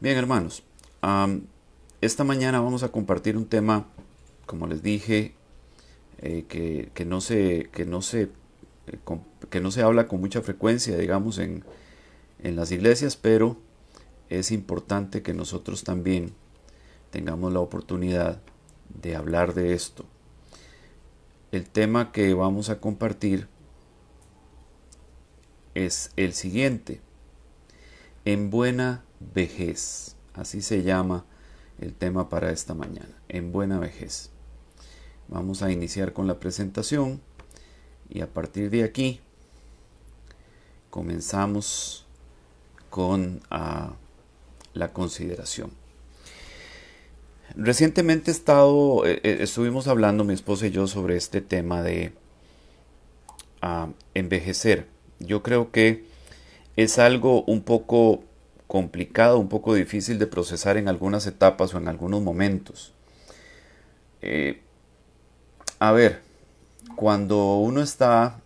Bien, hermanos, esta mañana vamos a compartir un tema, como les dije, que no se, que no se habla con mucha frecuencia, digamos, en las iglesias, pero es importante que nosotros también tengamos la oportunidad de hablar de esto. El tema que vamos a compartir es el siguiente: en buena vejez. Así se llama el tema para esta mañana, en buena vejez. Vamos a iniciar con la presentación y a partir de aquí comenzamos con la consideración. Recientemente estuvimos hablando mi esposa y yo sobre este tema de envejecer. Yo creo que es algo un poco complicado, un poco difícil de procesar en algunas etapas o en algunos momentos. A ver, cuando uno está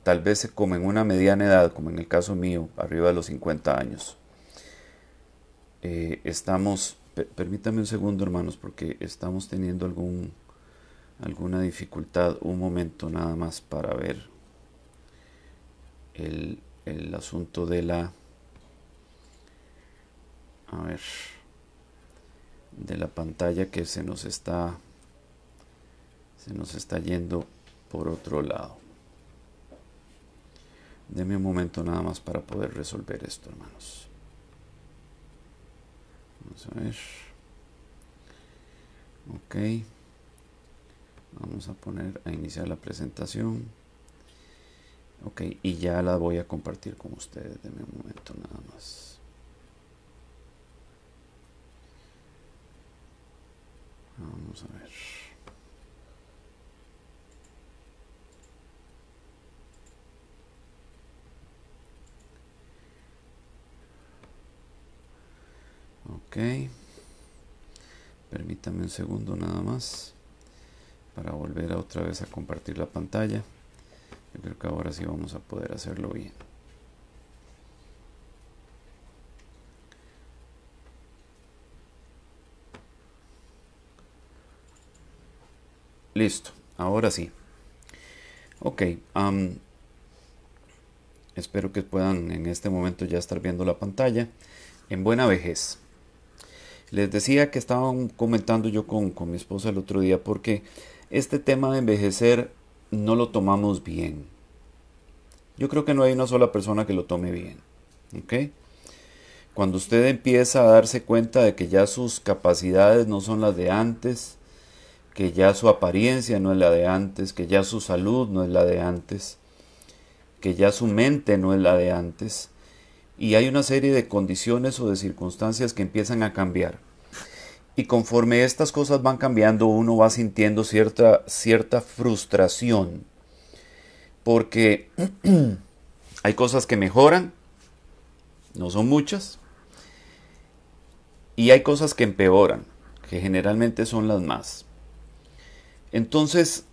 tal vez como en una mediana edad, como en el caso mío, arriba de los 50 años, permítame un segundo, hermanos, porque estamos teniendo alguna dificultad. Un momento nada más para ver el asunto de de la pantalla, que se nos está yendo por otro lado. Deme un momento nada más para poder resolver esto, hermanos. Vamos a ver. Ok. Vamos a iniciar la presentación. Ok, y ya la voy a compartir con ustedes. Deme un momento nada más. Vamos a ver. Ok. Permítame un segundo nada más para volver otra vez a compartir la pantalla. Yo creo que ahora sí vamos a poder hacerlo bien. Listo, ahora sí. Ok, espero que puedan en este momento ya estar viendo la pantalla. En buena vejez. Les decía que estaban comentando yo con mi esposa el otro día, porque este tema de envejecer no lo tomamos bien. Yo creo que no hay una sola persona que lo tome bien. ¿Ok? Cuando usted empieza a darse cuenta de que ya sus capacidades no son las de antes, que ya su apariencia no es la de antes, que ya su salud no es la de antes, que ya su mente no es la de antes, y hay una serie de condiciones o de circunstancias que empiezan a cambiar. Y conforme estas cosas van cambiando, uno va sintiendo cierta frustración, porque hay cosas que mejoran, no son muchas, y hay cosas que empeoran, que generalmente son las más. Entonces,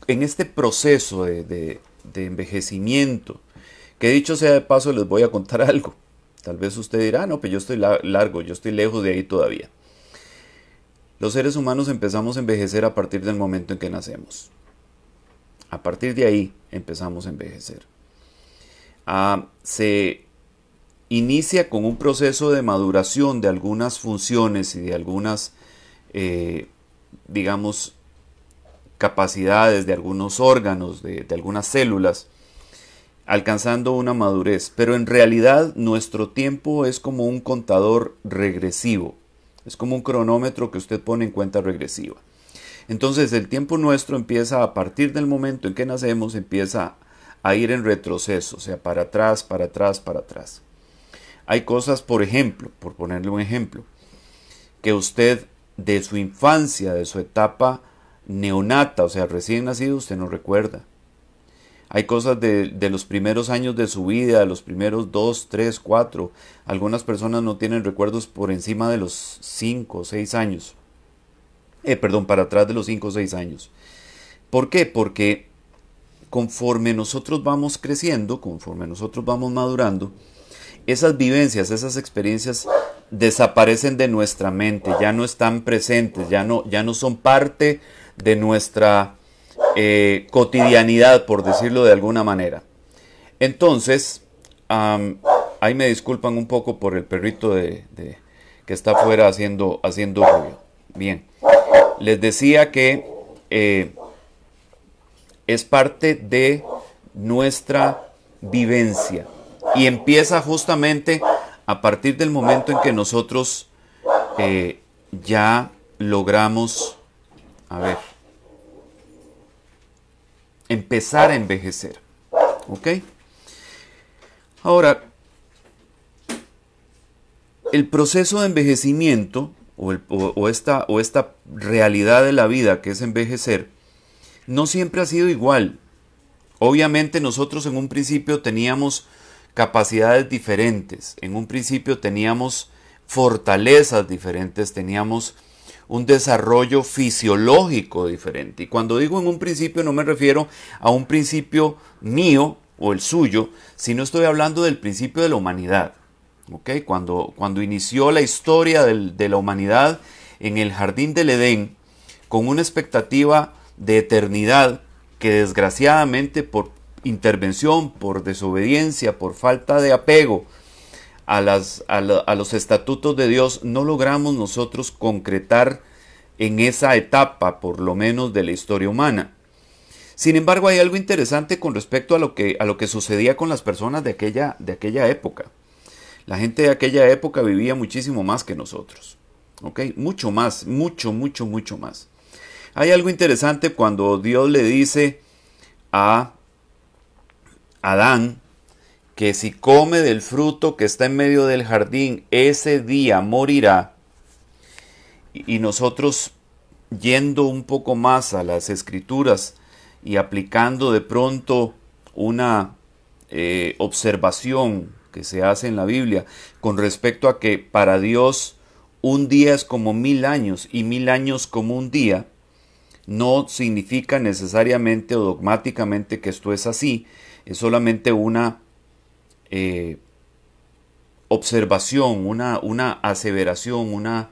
en este proceso de envejecimiento, que dicho sea de paso, les voy a contar algo. Tal vez usted dirá, no, pero yo estoy largo, yo estoy lejos de ahí todavía. Los seres humanos empezamos a envejecer a partir del momento en que nacemos. A partir de ahí empezamos a envejecer. Se inicia con un proceso de maduración de algunas funciones y de algunas, digamos, capacidades de algunos órganos, de algunas células, alcanzando una madurez. Pero en realidad nuestro tiempo es como un contador regresivo. Es como un cronómetro que usted pone en cuenta regresiva. Entonces el tiempo nuestro empieza a partir del momento en que nacemos, empieza a ir en retroceso, o sea, para atrás, para atrás, para atrás. Hay cosas, por ejemplo, por ponerle un ejemplo, que usted de su infancia, de su etapa neonata, o sea, recién nacido, usted no recuerda. Hay cosas de los primeros años de su vida, de los primeros 2, 3, 4. Algunas personas no tienen recuerdos por encima de los 5 o 6 años. Para atrás de los 5 o 6 años. ¿Por qué? Porque conforme nosotros vamos creciendo, conforme nosotros vamos madurando, esas vivencias, esas experiencias desaparecen de nuestra mente, ya no están presentes, ya no son parte de nuestra cotidianidad, por decirlo de alguna manera. Entonces, ahí me disculpan un poco por el perrito que está afuera haciendo ruido. Bien, les decía que es parte de nuestra vivencia y empieza justamente a partir del momento en que nosotros ya logramos, empezar a envejecer. ¿Ok? Ahora, el proceso de envejecimiento o esta realidad de la vida que es envejecer no siempre ha sido igual. Obviamente nosotros en un principio teníamos capacidades diferentes, en un principio teníamos fortalezas diferentes, teníamos un desarrollo fisiológico diferente. Y cuando digo en un principio no me refiero a un principio mío o el suyo, sino estoy hablando del principio de la humanidad. ¿Okay? Cuando inició la historia de la humanidad en el jardín del Edén, con una expectativa de eternidad que desgraciadamente por intervención, por desobediencia, por falta de apego a los estatutos de Dios, no logramos nosotros concretar en esa etapa, por lo menos de la historia humana. Sin embargo, hay algo interesante con respecto a lo que sucedía con las personas de aquella época. La gente de aquella época vivía muchísimo más que nosotros. ¿Ok? Mucho más, mucho más. Hay algo interesante cuando Dios le dice a Adán que si come del fruto que está en medio del jardín, ese día morirá. Y nosotros, yendo un poco más a las escrituras y aplicando de pronto una observación que se hace en la Biblia con respecto a que para Dios un día es como 1000 años y 1000 años como un día, no significa necesariamente o dogmáticamente que esto es así, es solamente una observación, una aseveración, una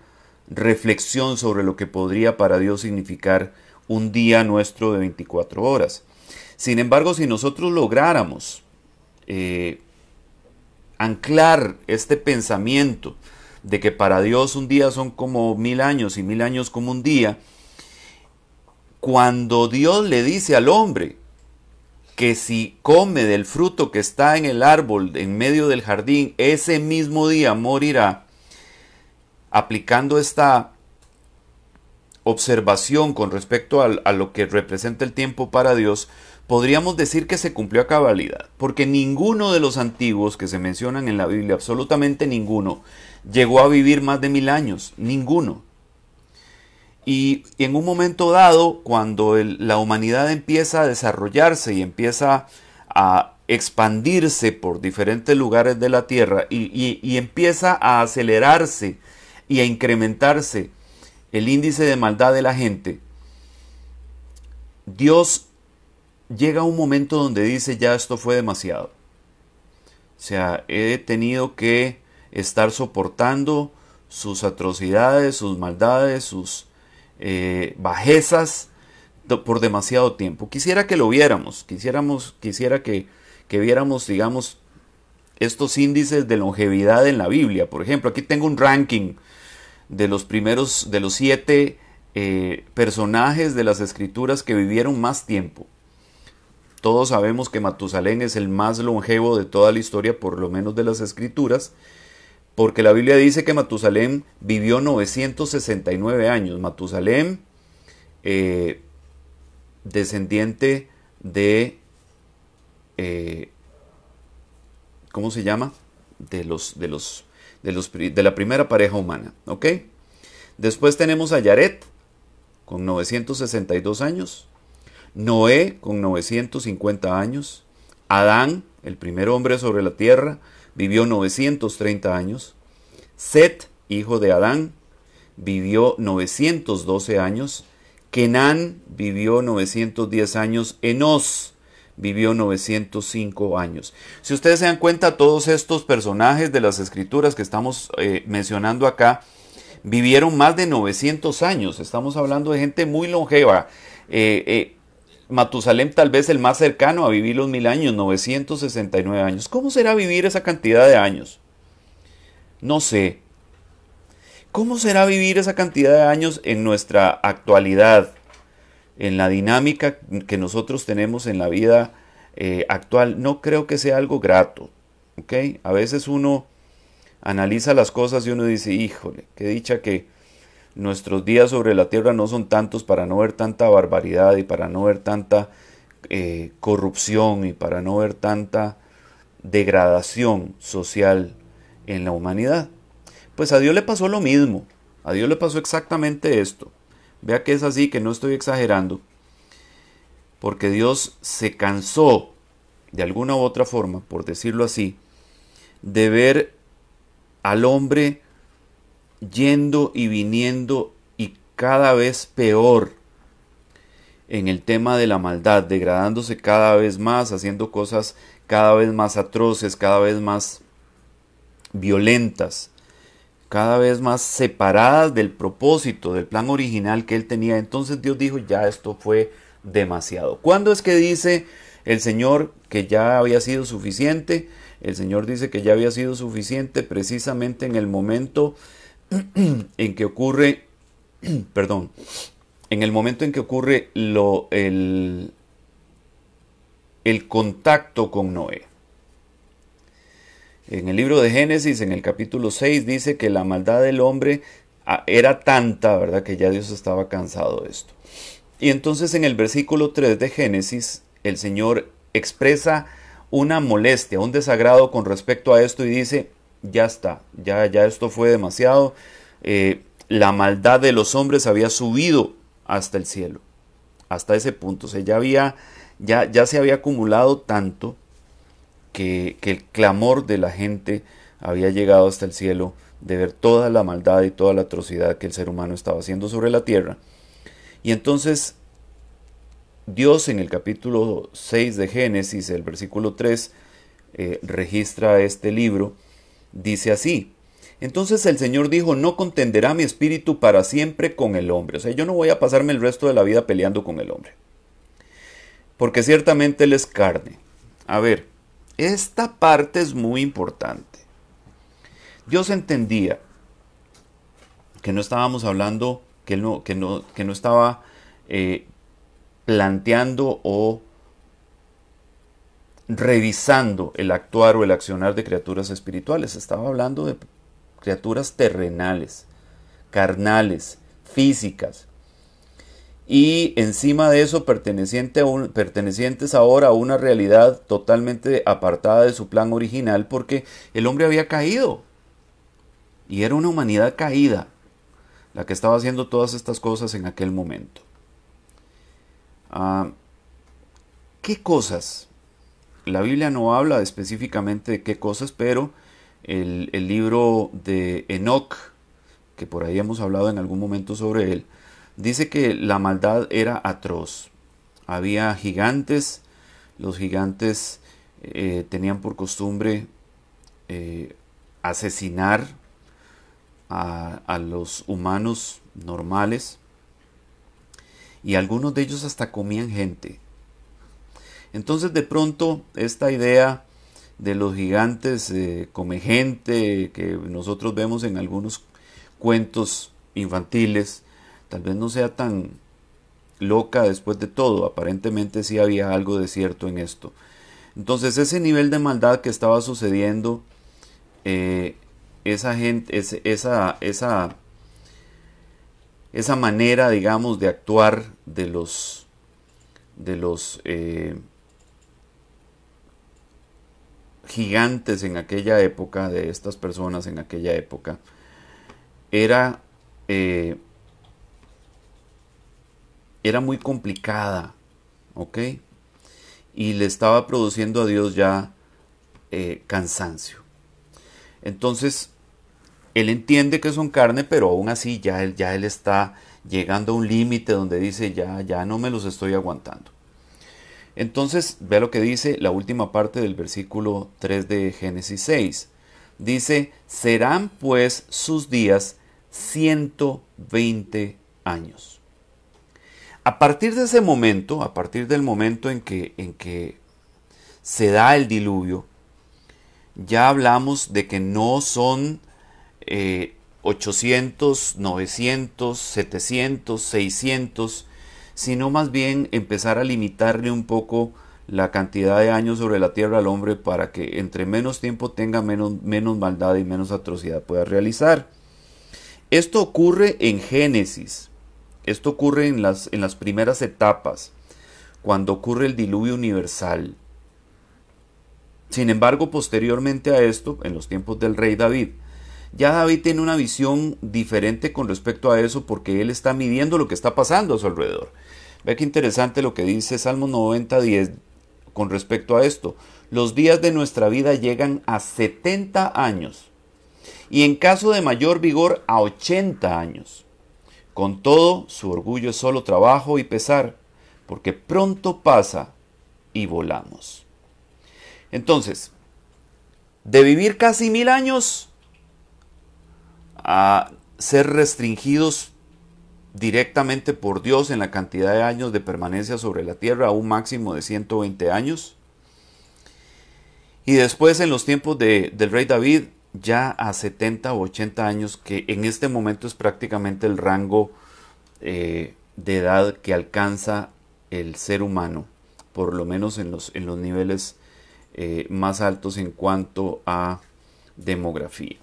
reflexión sobre lo que podría para Dios significar un día nuestro de 24 horas. Sin embargo, si nosotros lográramos anclar este pensamiento de que para Dios un día son como 1000 años y 1000 años como un día, cuando Dios le dice al hombre que si come del fruto que está en el árbol en medio del jardín, ese mismo día morirá, aplicando esta observación con respecto a lo que representa el tiempo para Dios, podríamos decir que se cumplió a cabalidad, porque ninguno de los antiguos que se mencionan en la Biblia, absolutamente ninguno, llegó a vivir más de 1000 años, ninguno. Y en un momento dado, cuando la humanidad empieza a desarrollarse y empieza a expandirse por diferentes lugares de la tierra y empieza a acelerarse y a incrementarse el índice de maldad de la gente, Dios llega a un momento donde dice: ya esto fue demasiado. O sea, he tenido que estar soportando sus atrocidades, sus maldades, sus bajezas por demasiado tiempo. Quisiera que lo viéramos, quisiera que viéramos, digamos, estos índices de longevidad en la Biblia. Por ejemplo, aquí tengo un ranking de los 7 personajes de las escrituras que vivieron más tiempo. Todos sabemos que Matusalén es el más longevo de toda la historia, por lo menos de las escrituras, porque la Biblia dice que Matusalén vivió 969 años. Matusalén, descendiente de, ¿cómo se llama? De la primera pareja humana, ¿ok? Después tenemos a Yared, con 962 años. Noé, con 950 años. Adán, el primer hombre sobre la tierra, vivió 930 años. Set, hijo de Adán, vivió 912 años. Kenán vivió 910 años. Enos vivió 905 años. Si ustedes se dan cuenta, todos estos personajes de las escrituras que estamos mencionando acá, vivieron más de 900 años. Estamos hablando de gente muy longeva. Matusalem tal vez el más cercano a vivir los 1000 años, 969 años. ¿Cómo será vivir esa cantidad de años? No sé. ¿Cómo será vivir esa cantidad de años en nuestra actualidad? En la dinámica que nosotros tenemos en la vida actual, no creo que sea algo grato. ¿Ok? A veces uno analiza las cosas y uno dice, híjole, qué dicha que nuestros días sobre la tierra no son tantos para no ver tanta barbaridad y para no ver tanta corrupción y para no ver tanta degradación social en la humanidad. Pues a Dios le pasó lo mismo, a Dios le pasó exactamente esto. Vea que es así, que no estoy exagerando, porque Dios se cansó, de alguna u otra forma, por decirlo así, de ver al hombre yendo y viniendo y cada vez peor en el tema de la maldad, degradándose cada vez más, haciendo cosas cada vez más atroces, cada vez más violentas, cada vez más separadas del propósito, del plan original que él tenía. Entonces Dios dijo, ya esto fue demasiado. ¿Cuándo es que dice el Señor que ya había sido suficiente? El Señor dice que ya había sido suficiente precisamente en el momento en que ocurre, perdón, en el momento en que ocurre el contacto con Noé. En el libro de Génesis, en el capítulo 6, dice que la maldad del hombre era tanta, ¿verdad?, que ya Dios estaba cansado de esto. Y entonces en el versículo 3 de Génesis, el Señor expresa una molestia, un desagrado con respecto a esto y dice, ya está, ya esto fue demasiado. La maldad de los hombres había subido hasta el cielo, hasta ese punto. O sea, ya se había acumulado tanto que el clamor de la gente había llegado hasta el cielo de ver toda la maldad y toda la atrocidad que el ser humano estaba haciendo sobre la tierra. Y entonces Dios en el capítulo 6 de Génesis, el versículo 3, registra este libro, dice así: entonces el Señor dijo, no contenderá mi espíritu para siempre con el hombre. O sea, yo no voy a pasarme el resto de la vida peleando con el hombre, porque ciertamente él es carne. A ver, esta parte es muy importante. Dios entendía que no estábamos hablando, que no estaba planteando o revisando el actuar o el accionar de criaturas espirituales. Estaba hablando de criaturas terrenales, carnales, físicas. Y encima de eso pertenecientes ahora a una realidad totalmente apartada de su plan original, porque el hombre había caído. Y era una humanidad caída la que estaba haciendo todas estas cosas en aquel momento. ¿Qué cosas? La Biblia no habla específicamente de qué cosas, pero el libro de Enoc, que por ahí hemos hablado en algún momento sobre él, dice que la maldad era atroz. Había gigantes, los gigantes tenían por costumbre asesinar a los humanos normales, y algunos de ellos hasta comían gente. Entonces de pronto esta idea de los gigantes come gente que nosotros vemos en algunos cuentos infantiles, tal vez no sea tan loca después de todo. Aparentemente sí había algo de cierto en esto. Entonces ese nivel de maldad que estaba sucediendo, esa gente, esa manera, digamos, de actuar de los gigantes en aquella época, de estas personas en aquella época, era muy complicada, ¿ok? Y le estaba produciendo a Dios ya cansancio. Entonces, él entiende que son carne, pero aún así ya él está llegando a un límite donde dice, ya no me los estoy aguantando. Entonces, vea lo que dice la última parte del versículo 3 de Génesis 6. Dice, serán pues sus días 120 años. A partir de ese momento, a partir del momento en que se da el diluvio, ya hablamos de que no son 800, 900, 700, 600, sino más bien empezar a limitarle un poco la cantidad de años sobre la tierra al hombre para que entre menos tiempo tenga menos maldad y menos atrocidad pueda realizar. Esto ocurre en Génesis, esto ocurre en las primeras etapas, cuando ocurre el diluvio universal. Sin embargo, posteriormente a esto, en los tiempos del rey David, ya David tiene una visión diferente con respecto a eso porque él está midiendo lo que está pasando a su alrededor. Ve qué interesante lo que dice Salmo 90:10 con respecto a esto. Los días de nuestra vida llegan a 70 años y en caso de mayor vigor a 80 años. Con todo, su orgullo es solo trabajo y pesar, porque pronto pasa y volamos. Entonces, de vivir casi 1000 años a ser restringidos directamente por Dios en la cantidad de años de permanencia sobre la tierra a un máximo de 120 años. Y después en los tiempos del rey David ya a 70 o 80 años, que en este momento es prácticamente el rango de edad que alcanza el ser humano, por lo menos en los niveles más altos en cuanto a demografía.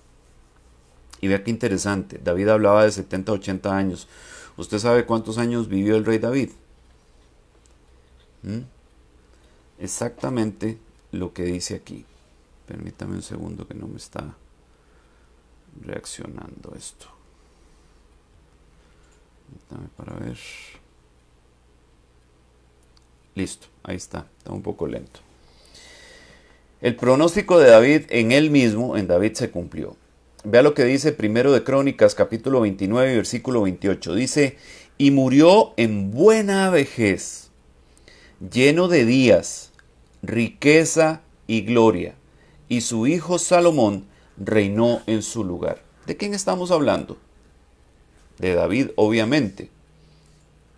Y vea qué interesante, David hablaba de 70 a 80 años. ¿Usted sabe cuántos años vivió el rey David? Exactamente lo que dice aquí. Permítame un segundo que no me está reaccionando esto. Permítame para ver. Listo, ahí está un poco lento. El pronóstico de David en él mismo, en David, se cumplió. Vea lo que dice primero de Crónicas, capítulo 29, versículo 28. Dice, y murió en buena vejez, lleno de días, riqueza y gloria, y su hijo Salomón reinó en su lugar. ¿De quién estamos hablando? De David, obviamente,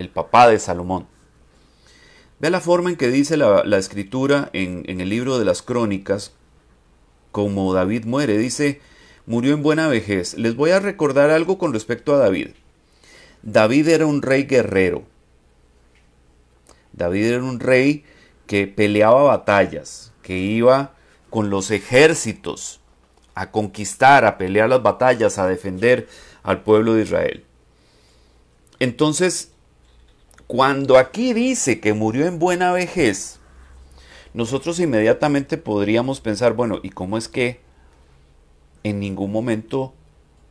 el papá de Salomón. Vea la forma en que dice la escritura en el libro de las Crónicas, como David muere. Dice, murió en buena vejez. Les voy a recordar algo con respecto a David. David era un rey guerrero. David era un rey que peleaba batallas, que iba con los ejércitos a conquistar, a pelear las batallas, a defender al pueblo de Israel. Entonces, cuando aquí dice que murió en buena vejez, nosotros inmediatamente podríamos pensar, bueno, ¿y cómo es que en ningún momento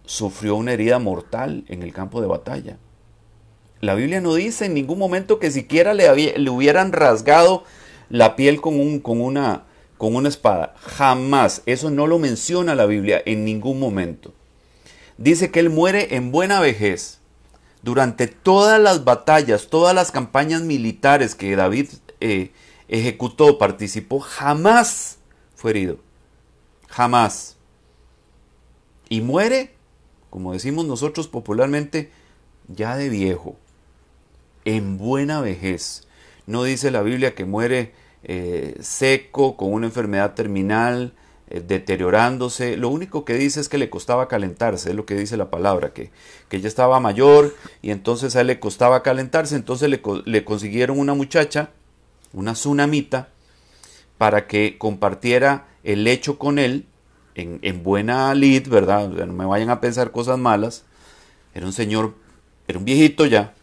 sufrió una herida mortal en el campo de batalla? La Biblia no dice en ningún momento que siquiera le hubieran rasgado la piel con una espada. Jamás. Eso no lo menciona la Biblia en ningún momento. Dice que él muere en buena vejez. Durante todas las batallas, todas las campañas militares que David ejecutó, participó, jamás fue herido. Jamás. Y muere, como decimos nosotros popularmente, ya de viejo, en buena vejez. No dice la Biblia que muere seco, con una enfermedad terminal, deteriorándose. Lo único que dice es que le costaba calentarse, es lo que dice la palabra, que ella estaba mayor y entonces a él le costaba calentarse. Entonces le consiguieron una muchacha, una sunamita, para que compartiera el lecho con él en buena lid, ¿verdad? O sea, no me vayan a pensar cosas malas. Era un señor, era un viejito ya.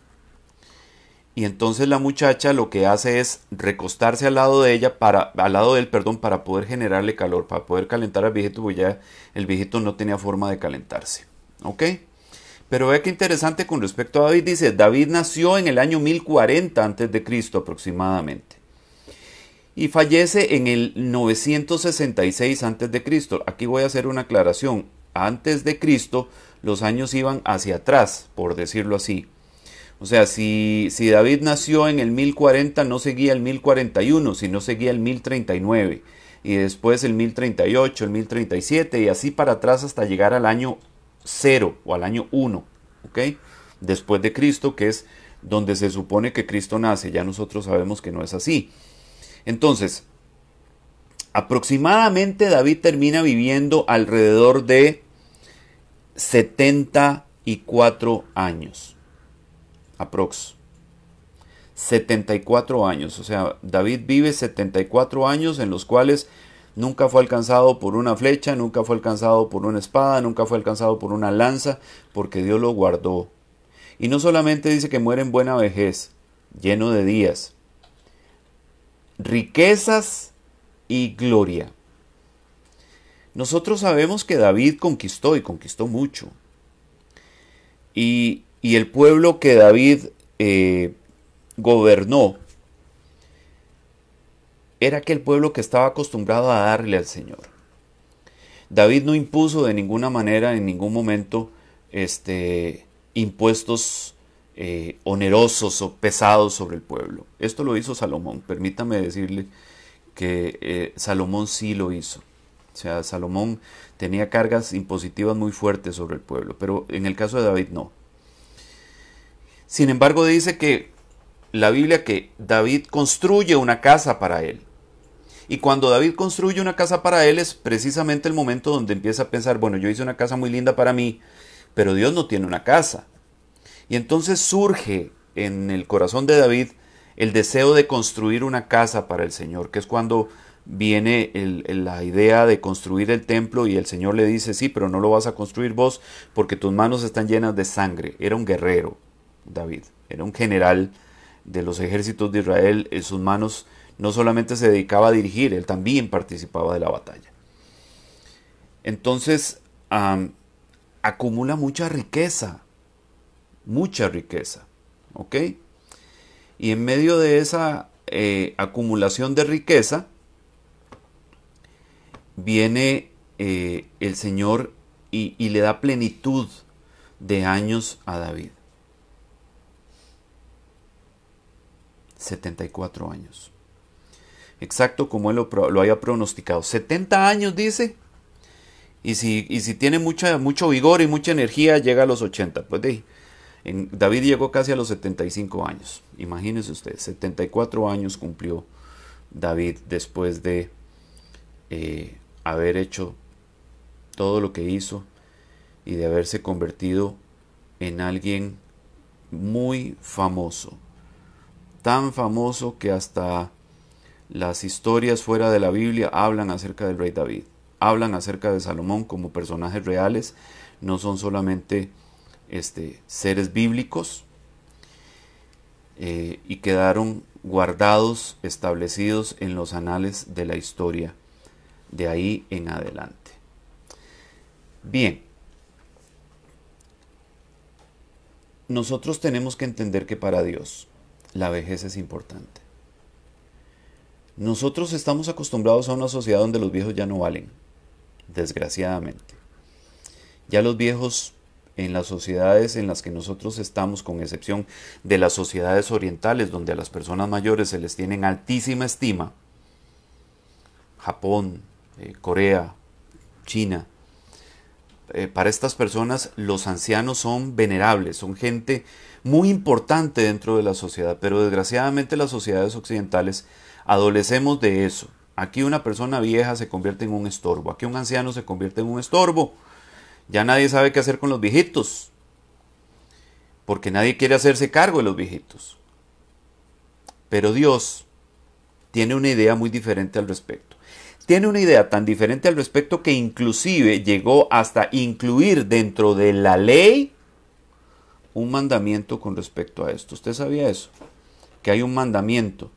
Y entonces la muchacha lo que hace es recostarse al lado de ella, al lado de él, para poder generarle calor, para poder calentar al viejito, porque ya el viejito no tenía forma de calentarse. ¿Ok? Pero ve qué interesante con respecto a David. Dice, David nació en el año 1040 a.C. aproximadamente. Y fallece en el 966 a.C. Aquí voy a hacer una aclaración. Antes de Cristo, los años iban hacia atrás, por decirlo así. O sea, si David nació en el 1040, no seguía el 1041, sino seguía el 1039. Y después el 1038, el 1037, y así para atrás hasta llegar al año 0 o al año 1, ¿ok? Después de Cristo, que es donde se supone que Cristo nace. Ya nosotros sabemos que no es así. Entonces, aproximadamente David termina viviendo alrededor de 74 años. Aprox. 74 años. O sea, David vive 74 años en los cuales nunca fue alcanzado por una flecha, nunca fue alcanzado por una espada, nunca fue alcanzado por una lanza, porque Dios lo guardó. Y no solamente dice que muere en buena vejez, lleno de días, riquezas y gloria. Nosotros sabemos que David conquistó y conquistó mucho. Y el pueblo que David gobernó era aquel pueblo que estaba acostumbrado a darle al Señor. David no impuso de ninguna manera, en ningún momento, impuestos onerosos o pesados sobre el pueblo. Esto lo hizo Salomón. Permítame decirle que Salomón sí lo hizo. O sea, Salomón tenía cargas impositivas muy fuertes sobre el pueblo, pero en el caso de David no. Sin embargo, dice que la Biblia que David construye una casa para él. Y cuando David construye una casa para él es precisamente el momento donde empieza a pensar, bueno, yo hice una casa muy linda para mí, pero Dios no tiene una casa. Y entonces surge en el corazón de David el deseo de construir una casa para el Señor, que es cuando viene la idea de construir el templo y el Señor le dice, sí, pero no lo vas a construir vos porque tus manos están llenas de sangre. Era un guerrero, David, era un general de los ejércitos de Israel. En sus manos no solamente se dedicaba a dirigir, él también participaba de la batalla. Entonces acumula mucha riqueza, ¿ok? Y en medio de esa acumulación de riqueza, viene el Señor y le da plenitud de años a David. 74 años. Exacto como él lo haya pronosticado. 70 años dice. Y si tiene mucho vigor y mucha energía, llega a los 80. Pues David llegó casi a los 75 años. Imagínense ustedes, 74 años cumplió David después de haber hecho todo lo que hizo y de haberse convertido en alguien muy famoso. Tan famoso que hasta las historias fuera de la Biblia hablan acerca del rey David. Hablan acerca de Salomón como personajes reales. No son solamente seres bíblicos. Y quedaron guardados, establecidos en los anales de la historia. De ahí en adelante. Bien. Nosotros tenemos que entender que para Dios la vejez es importante. Nosotros estamos acostumbrados a una sociedad donde los viejos ya no valen, desgraciadamente. Ya los viejos en las sociedades en las que nosotros estamos, con excepción de las sociedades orientales, donde a las personas mayores se les tiene en altísima estima, Japón, Corea, China, para estas personas los ancianos son venerables, son gente muy importante dentro de la sociedad, pero desgraciadamente las sociedades occidentales adolecemos de eso. Aquí una persona vieja se convierte en un estorbo, aquí un anciano se convierte en un estorbo. Ya nadie sabe qué hacer con los viejitos, porque nadie quiere hacerse cargo de los viejitos. Pero Dios tiene una idea muy diferente al respecto. Tiene una idea tan diferente al respecto que inclusive llegó hasta incluir dentro de la ley un mandamiento con respecto a esto. ¿Usted sabía eso? Que hay un mandamiento.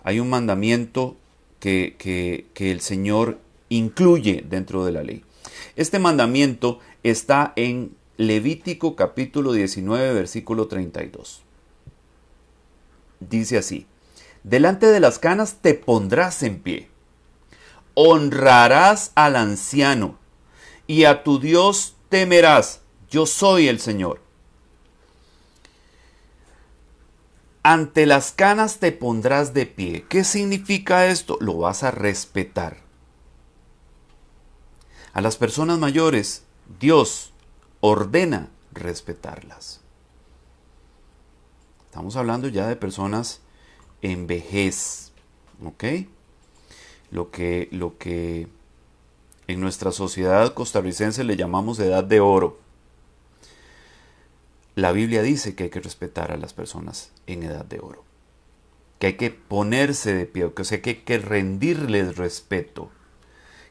Hay un mandamiento que el Señor incluye dentro de la ley. Este mandamiento está en Levítico capítulo 19, versículo 32. Dice así: delante de las canas te pondrás en pie, honrarás al anciano y a tu Dios temerás, yo soy el Señor. Ante las canas te pondrás de pie. ¿Qué significa esto? Lo vas a respetar. A las personas mayores, Dios ordena respetarlas. Estamos hablando ya de personas en vejez, ¿ok? Lo que en nuestra sociedad costarricense le llamamos edad de oro. La Biblia dice que hay que respetar a las personas en edad de oro, que hay que ponerse de pie, que hay que rendirles respeto,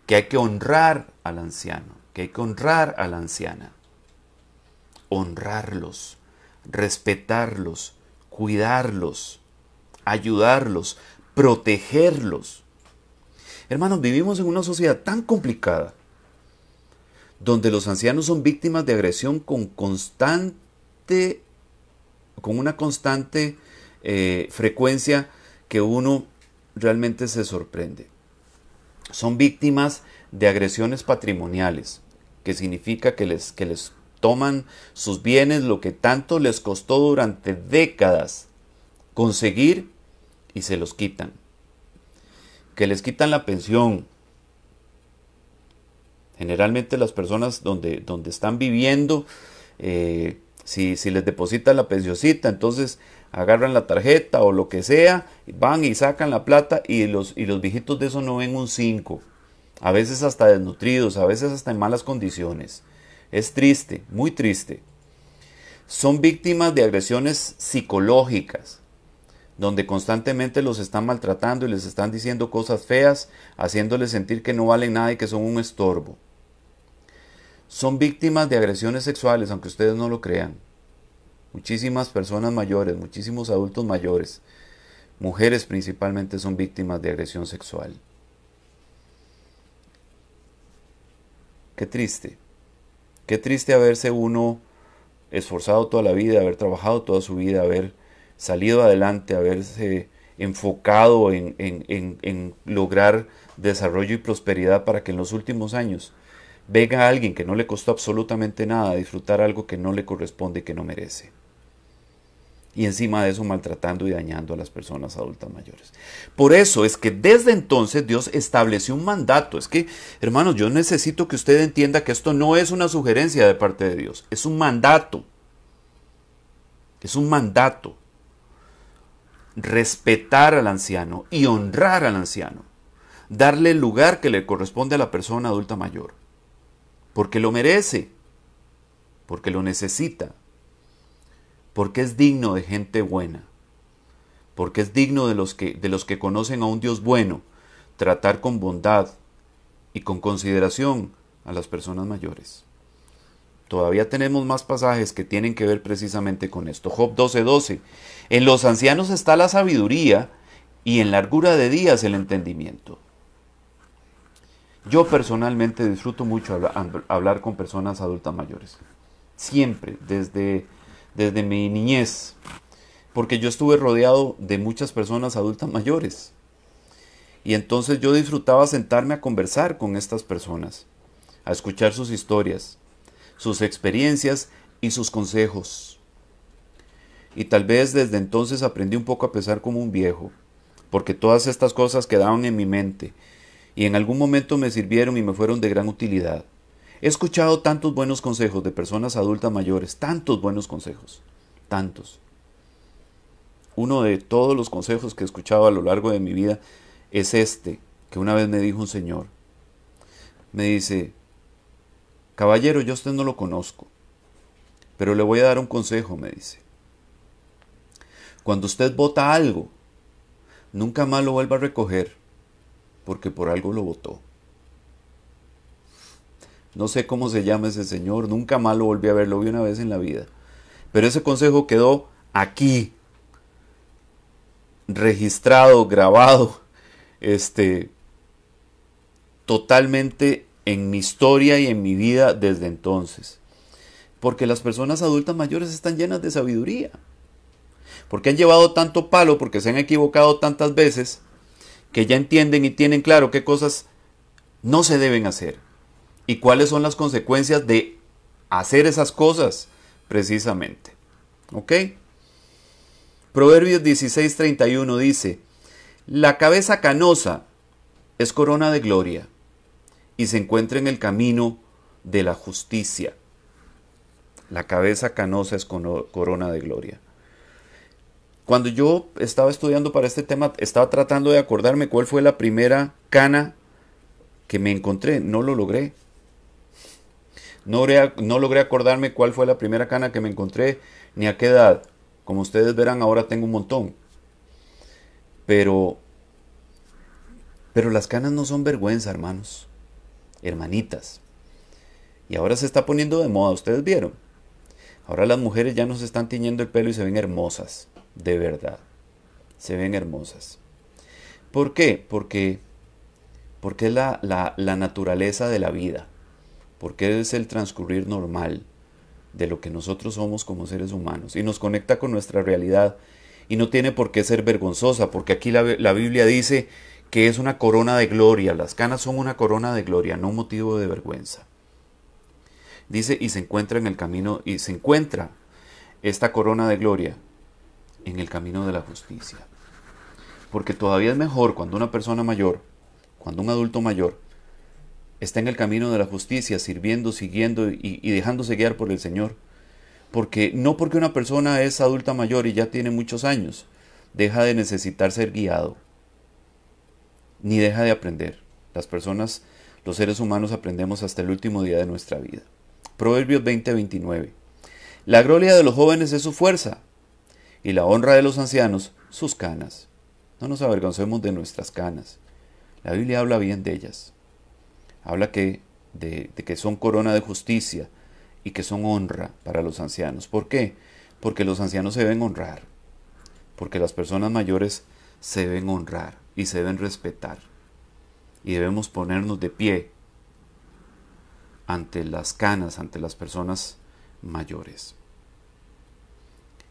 que hay que honrar al anciano, que hay que honrar a la anciana, honrarlos, respetarlos, cuidarlos, ayudarlos, protegerlos. Hermanos, vivimos en una sociedad tan complicada, donde los ancianos son víctimas de agresión con una constante frecuencia que uno realmente se sorprende. Son víctimas de agresiones patrimoniales, que significa que les toman sus bienes, lo que tanto les costó durante décadas conseguir, y se los quitan. Que les quitan la pensión. Generalmente las personas donde están viviendo, si les depositan la pensioncita, entonces agarran la tarjeta o lo que sea, van y sacan la plata, y los viejitos de eso no ven un 5. A veces hasta desnutridos, a veces hasta en malas condiciones. Es triste, muy triste. Son víctimas de agresiones psicológicas, donde constantemente los están maltratando y les están diciendo cosas feas, haciéndoles sentir que no valen nada y que son un estorbo. Son víctimas de agresiones sexuales, aunque ustedes no lo crean. Muchísimas personas mayores, muchísimos adultos mayores, mujeres principalmente, son víctimas de agresión sexual. Qué triste haberse uno esforzado toda la vida, haber trabajado toda su vida, haber salido adelante, haberse enfocado en lograr desarrollo y prosperidad, para que en los últimos años venga alguien que no le costó absolutamente nada a disfrutar algo que no le corresponde y que no merece. Y encima de eso maltratando y dañando a las personas adultas mayores. Por eso es que desde entonces Dios estableció un mandato. Es que, hermanos, yo necesito que usted entienda que esto no es una sugerencia de parte de Dios. Es un mandato. Es un mandato. Respetar al anciano y honrar al anciano. Darle el lugar que le corresponde a la persona adulta mayor. Porque lo merece. Porque lo necesita. Porque es digno de gente buena, porque es digno de los que conocen a un Dios bueno, tratar con bondad y con consideración a las personas mayores. Todavía tenemos más pasajes que tienen que ver precisamente con esto. Job 12:12. En los ancianos está la sabiduría, y en largura de días el entendimiento. Yo personalmente disfruto mucho hablar con personas adultas mayores. Siempre, desde mi niñez, porque yo estuve rodeado de muchas personas adultas mayores, y entonces yo disfrutaba sentarme a conversar con estas personas, a escuchar sus historias, sus experiencias y sus consejos. Y tal vez desde entonces aprendí un poco a pensar como un viejo, porque todas estas cosas quedaban en mi mente y en algún momento me sirvieron y me fueron de gran utilidad. He escuchado tantos buenos consejos de personas adultas mayores, tantos buenos consejos, tantos. Uno de todos los consejos que he escuchado a lo largo de mi vida es este, que una vez me dijo un señor. Me dice: caballero, yo a usted no lo conozco, pero le voy a dar un consejo, me dice. Cuando usted bota algo, nunca más lo vuelva a recoger, porque por algo lo botó. No sé cómo se llama ese señor, nunca más lo volví a ver, lo vi una vez en la vida. Pero ese consejo quedó aquí, registrado, grabado, totalmente en mi historia y en mi vida desde entonces. Porque las personas adultas mayores están llenas de sabiduría. Porque han llevado tanto palo, porque se han equivocado tantas veces, que ya entienden y tienen claro qué cosas no se deben hacer. ¿Y cuáles son las consecuencias de hacer esas cosas precisamente. ¿Ok? Proverbios 16:31 dice, la cabeza canosa es corona de gloria y se encuentra en el camino de la justicia. La cabeza canosa es corona de gloria. Cuando yo estaba estudiando para este tema, estaba tratando de acordarme cuál fue la primera cana que me encontré. No lo logré. No logré acordarme cuál fue la primera cana que me encontré, ni a qué edad. Como ustedes verán, ahora tengo un montón. Pero las canas no son vergüenza, hermanos, hermanitas. Y ahora se está poniendo de moda, ustedes vieron. Ahora las mujeres ya no se están tiñendo el pelo y se ven hermosas, de verdad. Se ven hermosas. ¿Por qué? Porque es la naturaleza de la vida. Porque es el transcurrir normal de lo que nosotros somos como seres humanos. Y nos conecta con nuestra realidad. Y no tiene por qué ser vergonzosa, porque aquí la Biblia dice que es una corona de gloria. Las canas son una corona de gloria, no un motivo de vergüenza. Dice, y se encuentra en el camino, y se encuentra esta corona de gloria en el camino de la justicia. Porque todavía es mejor cuando una persona mayor, cuando un adulto mayor, está en el camino de la justicia, sirviendo, siguiendo y dejándose guiar por el Señor. Porque no porque una persona es adulta mayor y ya tiene muchos años, deja de necesitar ser guiado, ni deja de aprender. Las personas, los seres humanos aprendemos hasta el último día de nuestra vida. Proverbios 20:29. La gloria de los jóvenes es su fuerza, y la honra de los ancianos sus canas. No nos avergoncemos de nuestras canas. La Biblia habla bien de ellas. Habla de que son corona de justicia y que son honra para los ancianos. ¿Por qué? Porque los ancianos se deben honrar. Porque las personas mayores se deben honrar y se deben respetar. Y debemos ponernos de pie ante las canas, ante las personas mayores.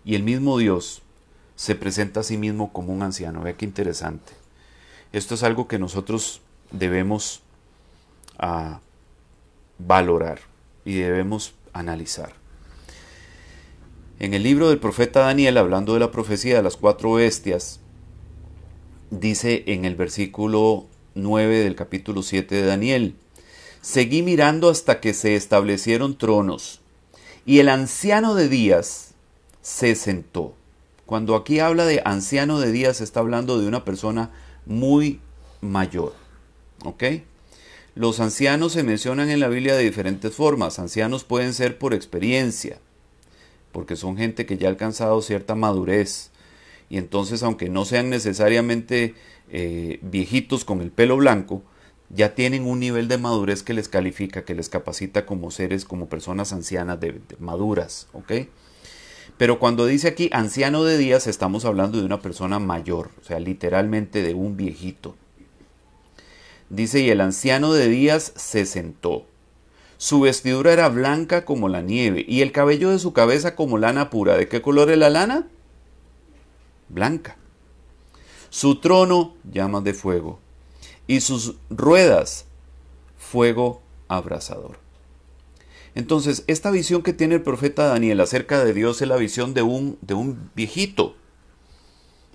Y el mismo Dios se presenta a sí mismo como un anciano. Vea qué interesante. Esto es algo que nosotros debemos valorar y debemos analizar. En el libro del profeta Daniel, hablando de la profecía de las 4 bestias, dice en el versículo 9 del capítulo 7 de Daniel, seguí mirando hasta que se establecieron tronos, y el anciano de días se sentó. Cuando aquí habla de anciano de días, está hablando de una persona muy mayor. ¿Ok? Los ancianos se mencionan en la Biblia de diferentes formas. Ancianos pueden ser por experiencia, porque son gente que ya ha alcanzado cierta madurez. Y entonces, aunque no sean necesariamente viejitos con el pelo blanco, ya tienen un nivel de madurez que les califica, que les capacita como seres, como personas ancianas maduras. ¿Ok? Pero cuando dice aquí anciano de días, estamos hablando de una persona mayor, o sea, literalmente de un viejito. Dice, y el anciano de días se sentó. Su vestidura era blanca como la nieve, y el cabello de su cabeza como lana pura. ¿De qué color es la lana? Blanca. Su trono, llamas de fuego, y sus ruedas, fuego abrasador. Entonces, esta visión que tiene el profeta Daniel acerca de Dios es la visión de un viejito,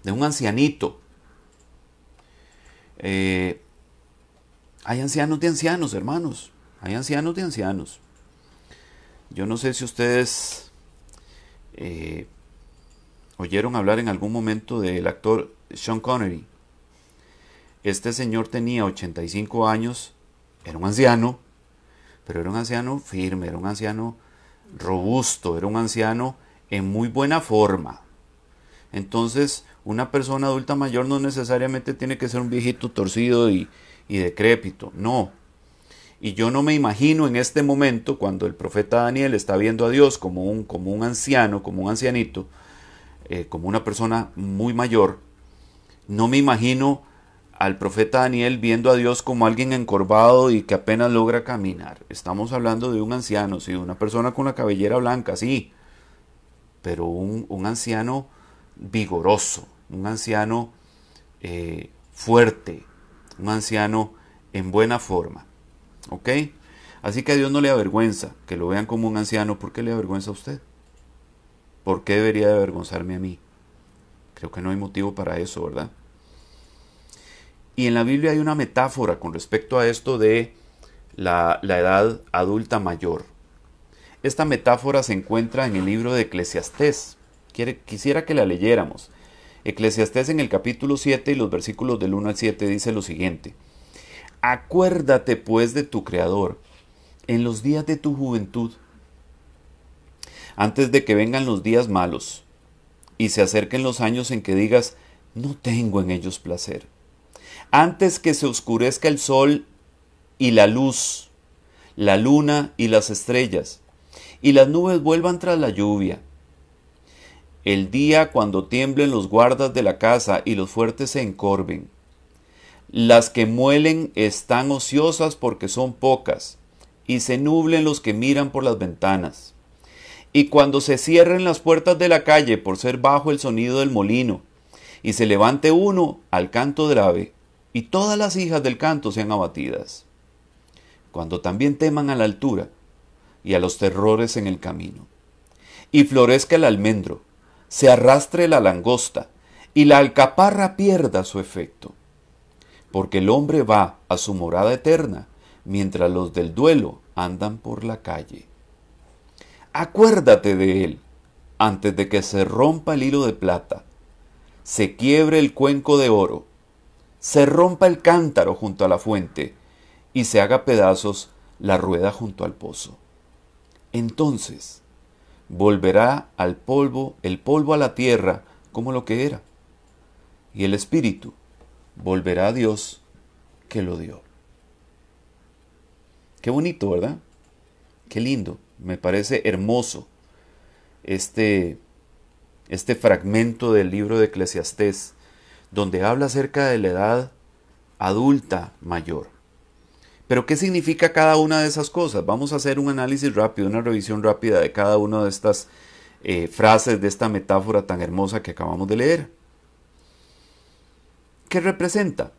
de un ancianito. Hay ancianos de ancianos, hermanos. Hay ancianos de ancianos. Yo no sé si ustedes oyeron hablar en algún momento del actor Sean Connery. Este señor tenía 85 años, era un anciano, pero era un anciano firme, era un anciano robusto, era un anciano en muy buena forma. Entonces, una persona adulta mayor no necesariamente tiene que ser un viejito torcido y decrépito, no. Y yo no me imagino en este momento, cuando el profeta Daniel está viendo a Dios como un anciano, como un ancianito, como una persona muy mayor, no me imagino al profeta Daniel viendo a Dios como alguien encorvado y que apenas logra caminar. Estamos hablando de un anciano, sí, una persona con la cabellera blanca, sí, pero un anciano vigoroso, un anciano fuerte, un anciano en buena forma. ¿Ok? Así que a Dios no le avergüenza que lo vean como un anciano. ¿Por qué le avergüenza a usted? ¿Por qué debería de avergonzarme a mí? Creo que no hay motivo para eso, ¿verdad? Y en la Biblia hay una metáfora con respecto a esto de la edad adulta mayor. Esta metáfora se encuentra en el libro de Eclesiastés. Quisiera que la leyéramos. Eclesiastés en el capítulo 7 y los versículos del 1 al 7 dice lo siguiente. Acuérdate pues de tu Creador en los días de tu juventud, antes de que vengan los días malos y se acerquen los años en que digas, no tengo en ellos placer. Antes que se oscurezca el sol y la luz, la luna y las estrellas, y las nubes vuelvan tras la lluvia. El día cuando tiemblen los guardas de la casa y los fuertes se encorven. Las que muelen están ociosas porque son pocas, y se nublen los que miran por las ventanas. Y cuando se cierren las puertas de la calle por ser bajo el sonido del molino, y se levante uno al canto grave, y todas las hijas del canto sean abatidas. Cuando también teman a la altura, y a los terrores en el camino. Y florezca el almendro, se arrastre la langosta, y la alcaparra pierda su efecto. Porque el hombre va a su morada eterna, mientras los del duelo andan por la calle. Acuérdate de él, antes de que se rompa el hilo de plata, se quiebre el cuenco de oro, se rompa el cántaro junto a la fuente, y se haga pedazos la rueda junto al pozo. Entonces volverá al polvo, el polvo a la tierra como lo que era, y el espíritu volverá a Dios que lo dio. Qué bonito, ¿verdad? Qué lindo. Me parece hermoso este fragmento del libro de Eclesiastés, donde habla acerca de la edad adulta mayor. Pero ¿qué significa cada una de esas cosas? Vamos a hacer un análisis rápido, una revisión rápida de cada una de estas frases, de esta metáfora tan hermosa que acabamos de leer. ¿Qué representa?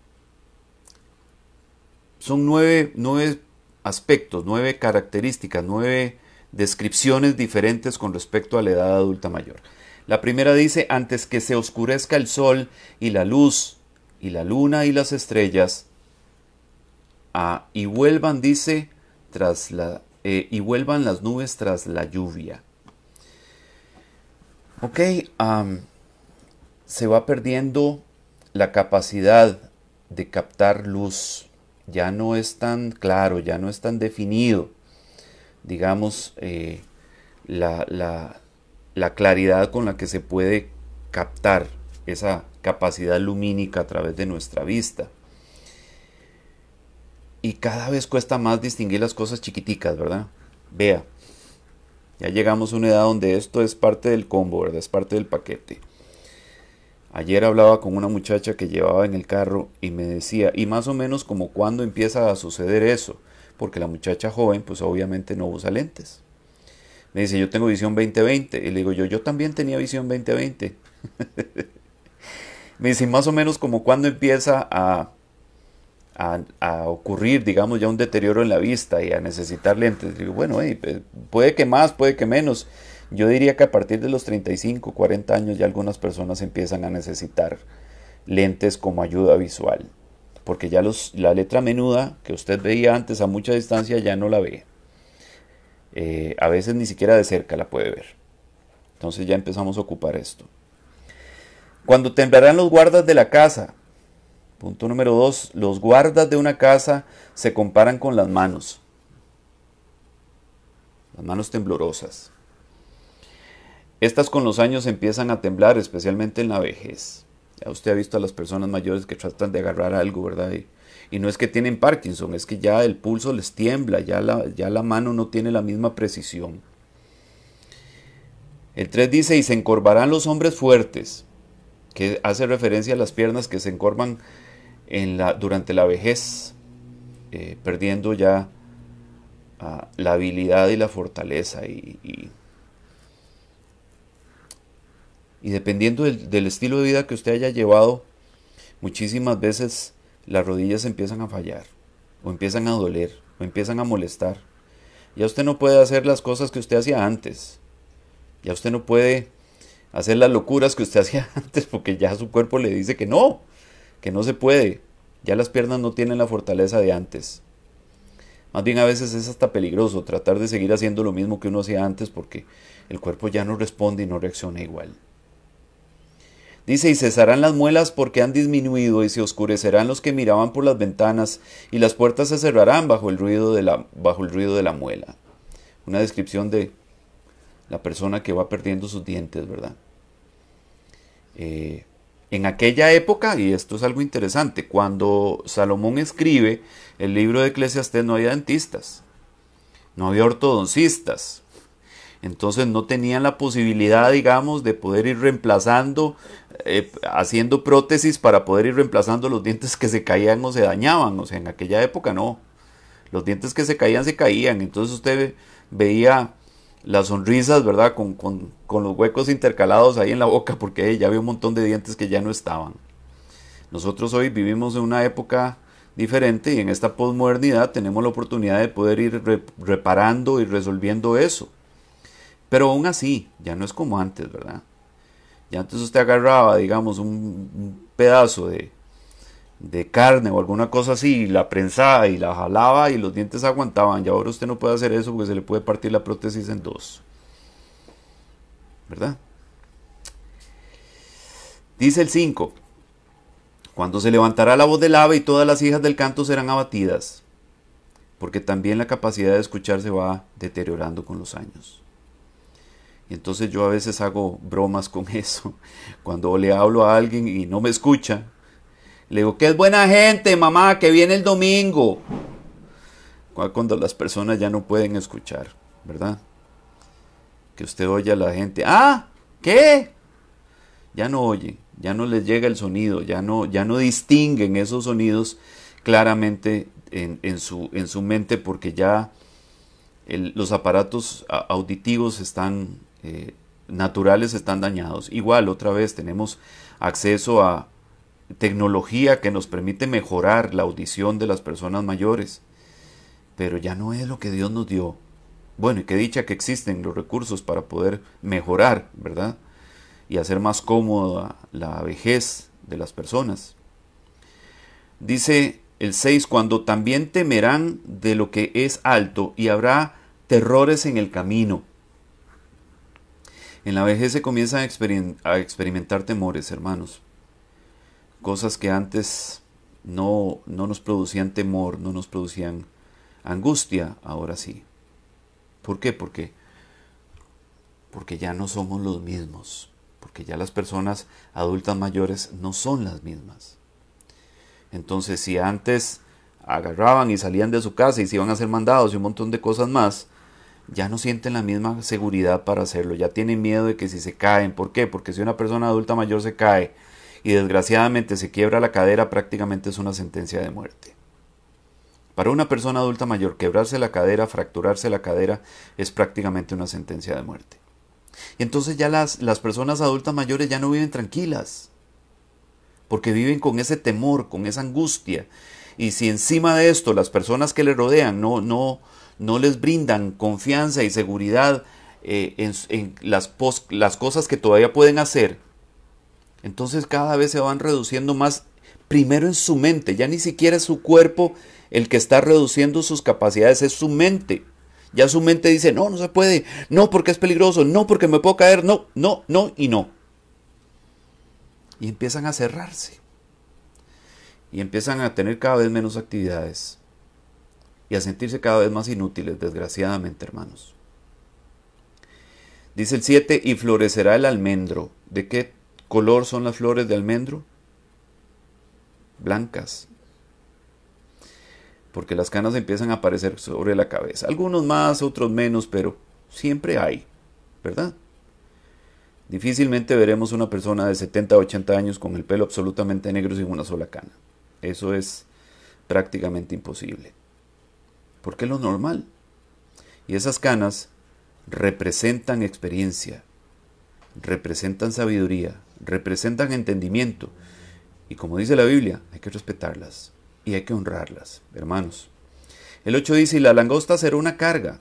Son nueve aspectos, 9 características, 9 descripciones diferentes con respecto a la edad adulta mayor. La primera dice, antes que se oscurezca el sol y la luz, y la luna y las estrellas, y vuelvan, dice, y vuelvan las nubes tras la lluvia. Ok, se va perdiendo la capacidad de captar luz. Ya no es tan claro, ya no es tan definido, digamos, la claridad con la que se puede captar esa capacidad lumínica a través de nuestra vista. Y cada vez cuesta más distinguir las cosas chiquiticas, ¿verdad? Vea, ya llegamos a una edad donde esto es parte del combo, ¿verdad? Es parte del paquete. Ayer hablaba con una muchacha que llevaba en el carro y me decía, y más o menos como cuándo empieza a suceder eso, porque la muchacha joven pues obviamente no usa lentes. Me dice, yo tengo visión 20/20, y le digo yo también tenía visión 20/20. Me dice, más o menos como cuándo empieza a ocurrir, digamos, ya un deterioro en la vista y a necesitar lentes. Digo, bueno, puede que más, puede que menos. Yo diría que a partir de los 35, 40 años ya algunas personas empiezan a necesitar lentes como ayuda visual. Porque ya la letra menuda que usted veía antes a mucha distancia ya no la ve. A veces ni siquiera de cerca la puede ver. Entonces ya empezamos a ocupar esto. Cuando temblarán los guardas de la casa. Punto número 2. Los guardas de una casa se comparan con las manos. Las manos temblorosas. Estas con los años empiezan a temblar, especialmente en la vejez. Ya usted ha visto a las personas mayores que tratan de agarrar algo, ¿verdad? Y no es que tienen Parkinson, es que ya el pulso les tiembla, ya la mano no tiene la misma precisión. El 3 dice, y se encorvarán los hombres fuertes, que hace referencia a las piernas que se encorvan durante la vejez, perdiendo ya la habilidad y la fortaleza y dependiendo del estilo de vida que usted haya llevado, muchísimas veces las rodillas empiezan a fallar, o empiezan a doler, o empiezan a molestar. Ya usted no puede hacer las cosas que usted hacía antes. Ya usted no puede hacer las locuras que usted hacía antes porque ya su cuerpo le dice que no se puede. Ya las piernas no tienen la fortaleza de antes. Más bien a veces es hasta peligroso tratar de seguir haciendo lo mismo que uno hacía antes porque el cuerpo ya no responde y no reacciona igual. Dice, y cesarán las muelas porque han disminuido y se oscurecerán los que miraban por las ventanas y las puertas se cerrarán bajo el ruido de la muela. Una descripción de la persona que va perdiendo sus dientes, ¿verdad? En aquella época, y esto es algo interesante, cuando Salomón escribe el libro de Eclesiastés no había dentistas, no había ortodoncistas, entonces no tenían la posibilidad, digamos, de poder ir reemplazando, haciendo prótesis para poder ir reemplazando los dientes que se caían o se dañaban. O sea, en aquella época no. Los dientes que se caían. Entonces usted veía las sonrisas, ¿verdad? Con los huecos intercalados ahí en la boca porque ya había un montón de dientes que ya no estaban. Nosotros hoy vivimos en una época diferente y en esta posmodernidad tenemos la oportunidad de poder ir reparando y resolviendo eso. Pero aún así, ya no es como antes, ¿verdad? Ya antes usted agarraba, digamos, un pedazo de carne o alguna cosa así, y la prensaba y la jalaba y los dientes aguantaban. Y ahora usted no puede hacer eso porque se le puede partir la prótesis en dos. ¿Verdad? Dice el 5. Cuando se levantará la voz del ave y todas las hijas del canto serán abatidas, porque también la capacidad de escuchar se va deteriorando con los años. Y entonces yo a veces hago bromas con eso. Cuando le hablo a alguien y no me escucha, le digo, que es buena gente, mamá, que viene el domingo. Cuando las personas ya no pueden escuchar, ¿verdad? Que usted oye a la gente, ah, ¿qué? Ya no oyen, ya no les llega el sonido, ya no distinguen esos sonidos claramente en su mente porque ya los aparatos auditivos están naturales están dañados. Igual, otra vez, tenemos acceso a tecnología que nos permite mejorar la audición de las personas mayores, pero ya no es lo que Dios nos dio. Bueno, y qué dicha que existen los recursos para poder mejorar, ¿verdad? Y hacer más cómoda la vejez de las personas. Dice el 6, cuando también temerán de lo que es alto y habrá terrores en el camino. En la vejez se comienzan a experimentar temores, hermanos. Cosas que antes no nos producían temor, no nos producían angustia, ahora sí. ¿Por qué? Porque ya no somos los mismos. Porque ya las personas adultas mayores no son las mismas. Entonces, si antes agarraban y salían de su casa y se iban a hacer mandados y un montón de cosas más, ya no sienten la misma seguridad para hacerlo, ya tienen miedo de que si se caen. ¿Por qué? Porque si una persona adulta mayor se cae y desgraciadamente se quiebra la cadera, prácticamente es una sentencia de muerte. Para una persona adulta mayor, quebrarse la cadera, fracturarse la cadera, es prácticamente una sentencia de muerte. Y entonces ya las personas adultas mayores ya no viven tranquilas, porque viven con ese temor, con esa angustia. Y si encima de esto las personas que le rodean no les brindan confianza y seguridad en las cosas que todavía pueden hacer, entonces cada vez se van reduciendo más, primero en su mente. Ya ni siquiera es su cuerpo el que está reduciendo sus capacidades, es su mente. Ya su mente dice, no, no se puede, no porque es peligroso, no porque me puedo caer, no y no. Y empiezan a cerrarse. Y empiezan a tener cada vez menos actividades. Y a sentirse cada vez más inútiles, desgraciadamente, hermanos. Dice el 7, y florecerá el almendro. ¿De qué color son las flores de almendro? Blancas. Porque las canas empiezan a aparecer sobre la cabeza. Algunos más, otros menos, pero siempre hay, ¿verdad? Difícilmente veremos una persona de 70 o 80 años con el pelo absolutamente negro sin una sola cana. Eso es prácticamente imposible. Porque es lo normal. Y esas canas representan experiencia, representan sabiduría, representan entendimiento. Y como dice la Biblia, hay que respetarlas y hay que honrarlas, hermanos. El 8 dice, y la langosta será una carga.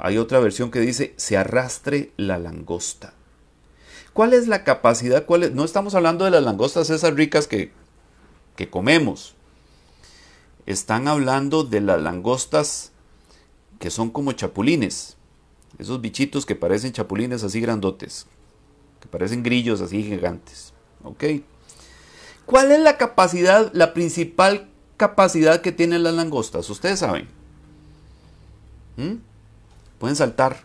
hay otra versión que dice, se arrastre la langosta. ¿Cuál es la capacidad? No estamos hablando de las langostas esas ricas que comemos. Están hablando de las langostas que son como chapulines. Esos bichitos que parecen chapulines así grandotes. Que parecen grillos así gigantes. ¿Ok? ¿Cuál es la capacidad, la principal capacidad que tienen las langostas? Ustedes saben. Pueden saltar.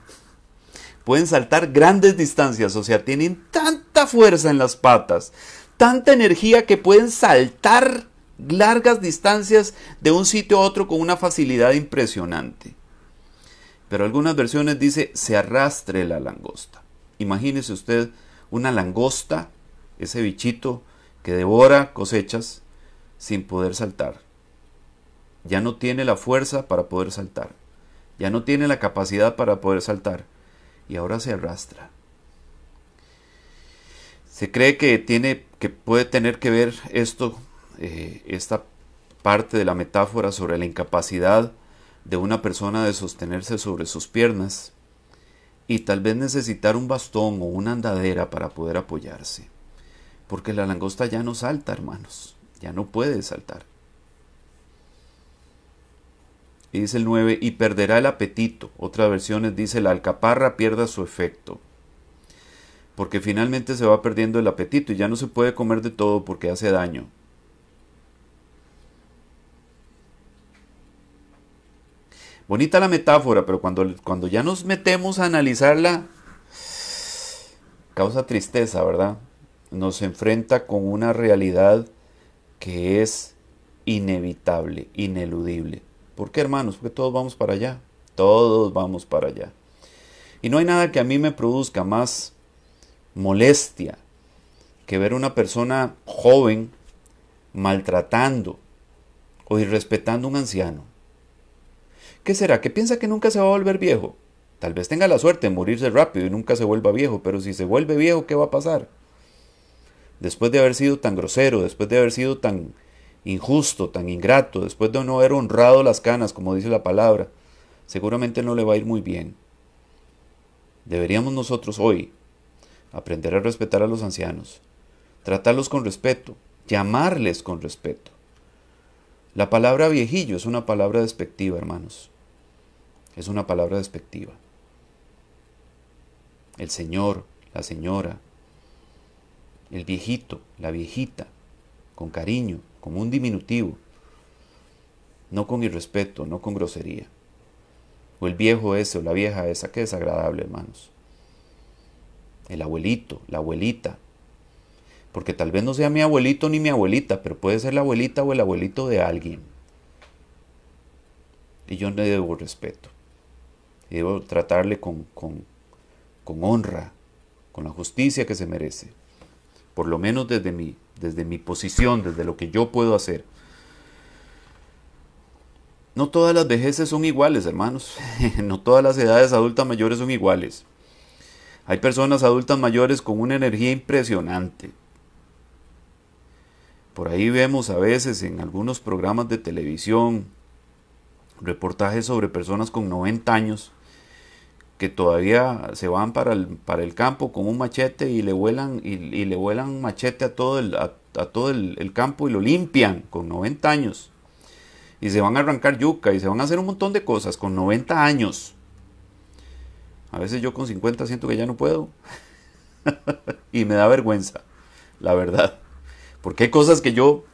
Pueden saltar grandes distancias. O sea, tienen tanta fuerza en las patas. Tanta energía que pueden saltar largas distancias de un sitio a otro con una facilidad impresionante. Pero algunas versiones dice se arrastre la langosta. Imagínese usted una langosta, ese bichito que devora cosechas sin poder saltar. Ya no tiene la fuerza para poder saltar. Ya no tiene la capacidad para poder saltar. Y ahora se arrastra. Se cree que puede tener que ver esto, esta parte de la metáfora sobre la incapacidad de una persona de sostenerse sobre sus piernas y tal vez necesitar un bastón o una andadera para poder apoyarse. Porque la langosta ya no salta, hermanos. Ya no puede saltar. Y dice el 9, y perderá el apetito. Otras versiones dice, la alcaparra pierda su efecto. Porque finalmente se va perdiendo el apetito y ya no se puede comer de todo porque hace daño. Bonita la metáfora, pero cuando ya nos metemos a analizarla, causa tristeza, ¿verdad? Nos enfrenta con una realidad que es inevitable, ineludible. ¿Por qué, hermanos? Porque todos vamos para allá. Todos vamos para allá. Y no hay nada que a mí me produzca más molestia que ver una persona joven maltratando o irrespetando a un anciano. ¿Qué será? ¿Que piensa que nunca se va a volver viejo? Tal vez tenga la suerte de morirse rápido y nunca se vuelva viejo, pero si se vuelve viejo, ¿qué va a pasar? Después de haber sido tan grosero, después de haber sido tan injusto, tan ingrato, después de no haber honrado las canas, como dice la palabra, seguramente no le va a ir muy bien. Deberíamos nosotros hoy aprender a respetar a los ancianos, tratarlos con respeto, llamarles con respeto. La palabra viejillo es una palabra despectiva, hermanos. Es una palabra despectiva. El señor, la señora, el viejito, la viejita, con cariño, como un diminutivo, no con irrespeto, no con grosería. O el viejo ese o la vieja esa, qué desagradable, hermanos. El abuelito, la abuelita. Porque tal vez no sea mi abuelito ni mi abuelita, pero puede ser la abuelita o el abuelito de alguien. Y yo le debo respeto. Y debo tratarle con honra, con la justicia que se merece. Por lo menos desde mi posición, desde lo que yo puedo hacer. No todas las vejeces son iguales, hermanos. No todas las edades adultas mayores son iguales. Hay personas adultas mayores con una energía impresionante. Por ahí vemos a veces en algunos programas de televisión reportajes sobre personas con 90 años que todavía se van para el campo con un machete y le vuelan machete a todo el campo y lo limpian con 90 años. Y se van a arrancar yuca y se van a hacer un montón de cosas con 90 años. A veces yo con 50 siento que ya no puedo. Y me da vergüenza, la verdad. Porque hay cosas que yo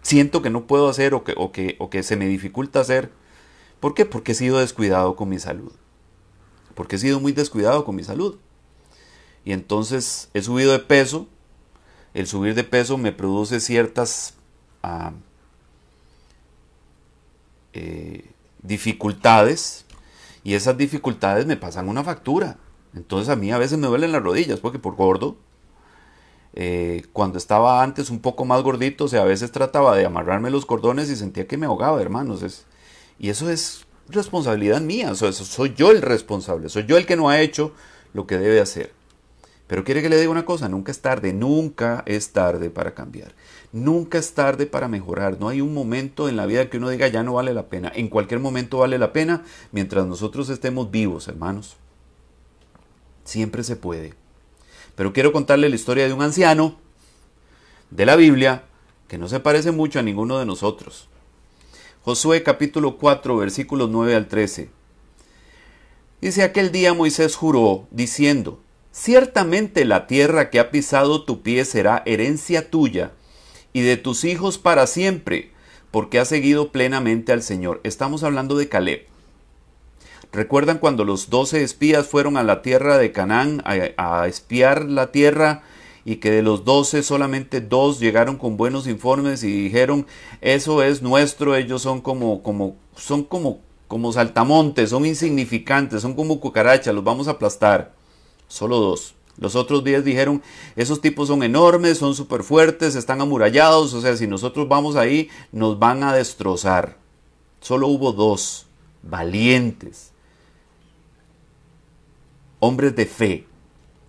siento que no puedo hacer o que se me dificulta hacer. ¿Por qué? Porque he sido descuidado con mi salud. Porque he sido muy descuidado con mi salud. Y entonces he subido de peso. El subir de peso me produce ciertas dificultades. Y esas dificultades me pasan una factura. Entonces a mí a veces me duelen las rodillas porque por gordo. Cuando estaba antes un poco más gordito, o sea, a veces trataba de amarrarme los cordones y sentía que me ahogaba, hermanos. Y eso es responsabilidad mía, soy yo el responsable, soy yo el que no ha hecho lo que debe hacer. Pero quiere que le diga una cosa, nunca es tarde para cambiar. Nunca es tarde para mejorar. No hay un momento en la vida que uno diga ya no vale la pena. En cualquier momento vale la pena mientras nosotros estemos vivos, hermanos. Siempre se puede. Pero quiero contarle la historia de un anciano de la Biblia que no se parece mucho a ninguno de nosotros. Josué capítulo 4 versículos 9 al 13. Dice: aquel día Moisés juró diciendo: ciertamente la tierra que ha pisado tu pie será herencia tuya y de tus hijos para siempre, porque has seguido plenamente al Señor. Estamos hablando de Caleb. ¿Recuerdan cuando los 12 espías fueron a la tierra de Canaán a espiar la tierra, y que de los 12 solamente 2 llegaron con buenos informes y dijeron: eso es nuestro, ellos son como saltamontes, son insignificantes, son como cucarachas, los vamos a aplastar? Solo 2. Los otros 10 dijeron: esos tipos son enormes, son súper fuertes, están amurallados, o sea, si nosotros vamos ahí nos van a destrozar. Solo hubo 2 valientes, hombres de fe,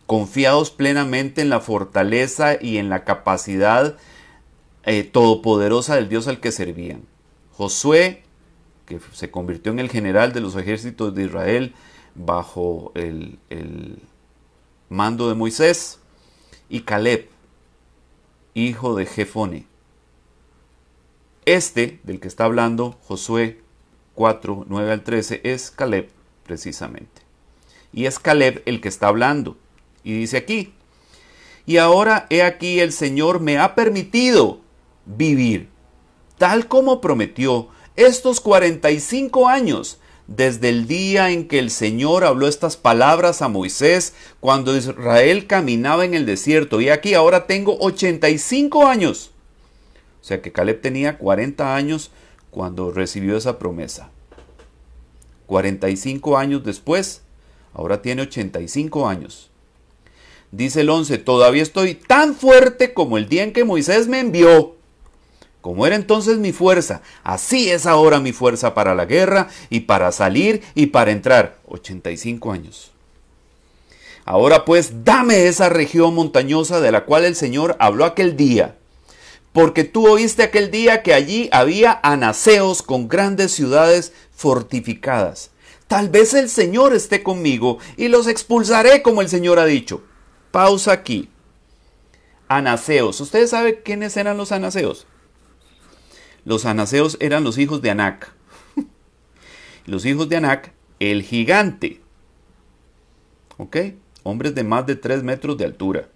confiados plenamente en la fortaleza y en la capacidad todopoderosa del Dios al que servían. Josué, que se convirtió en el general de los ejércitos de Israel bajo el mando de Moisés, y Caleb, hijo de Jefone. Este, del que está hablando Josué 4, 9 al 13, es Caleb precisamente. Y es Caleb el que está hablando. Y dice aquí: y ahora he aquí el Señor me ha permitido vivir, tal como prometió, estos 45 años, desde el día en que el Señor habló estas palabras a Moisés, cuando Israel caminaba en el desierto. Y aquí ahora tengo 85 años. O sea que Caleb tenía 40 años cuando recibió esa promesa. 45 años después, ahora tiene 85 años. Dice el 11: todavía estoy tan fuerte como el día en que Moisés me envió. Como era entonces mi fuerza, así es ahora mi fuerza para la guerra y para salir y para entrar. 85 años. Ahora pues, dame esa región montañosa de la cual el Señor habló aquel día. Porque tú oíste aquel día que allí había anaseos con grandes ciudades fortificadas. Tal vez el Señor esté conmigo y los expulsaré como el Señor ha dicho. Pausa aquí. Anaseos. ¿Ustedes saben quiénes eran los anaseos? Los anaseos eran los hijos de Anac. Los hijos de Anac, el gigante. ¿Ok? Hombres de más de 3 metros de altura.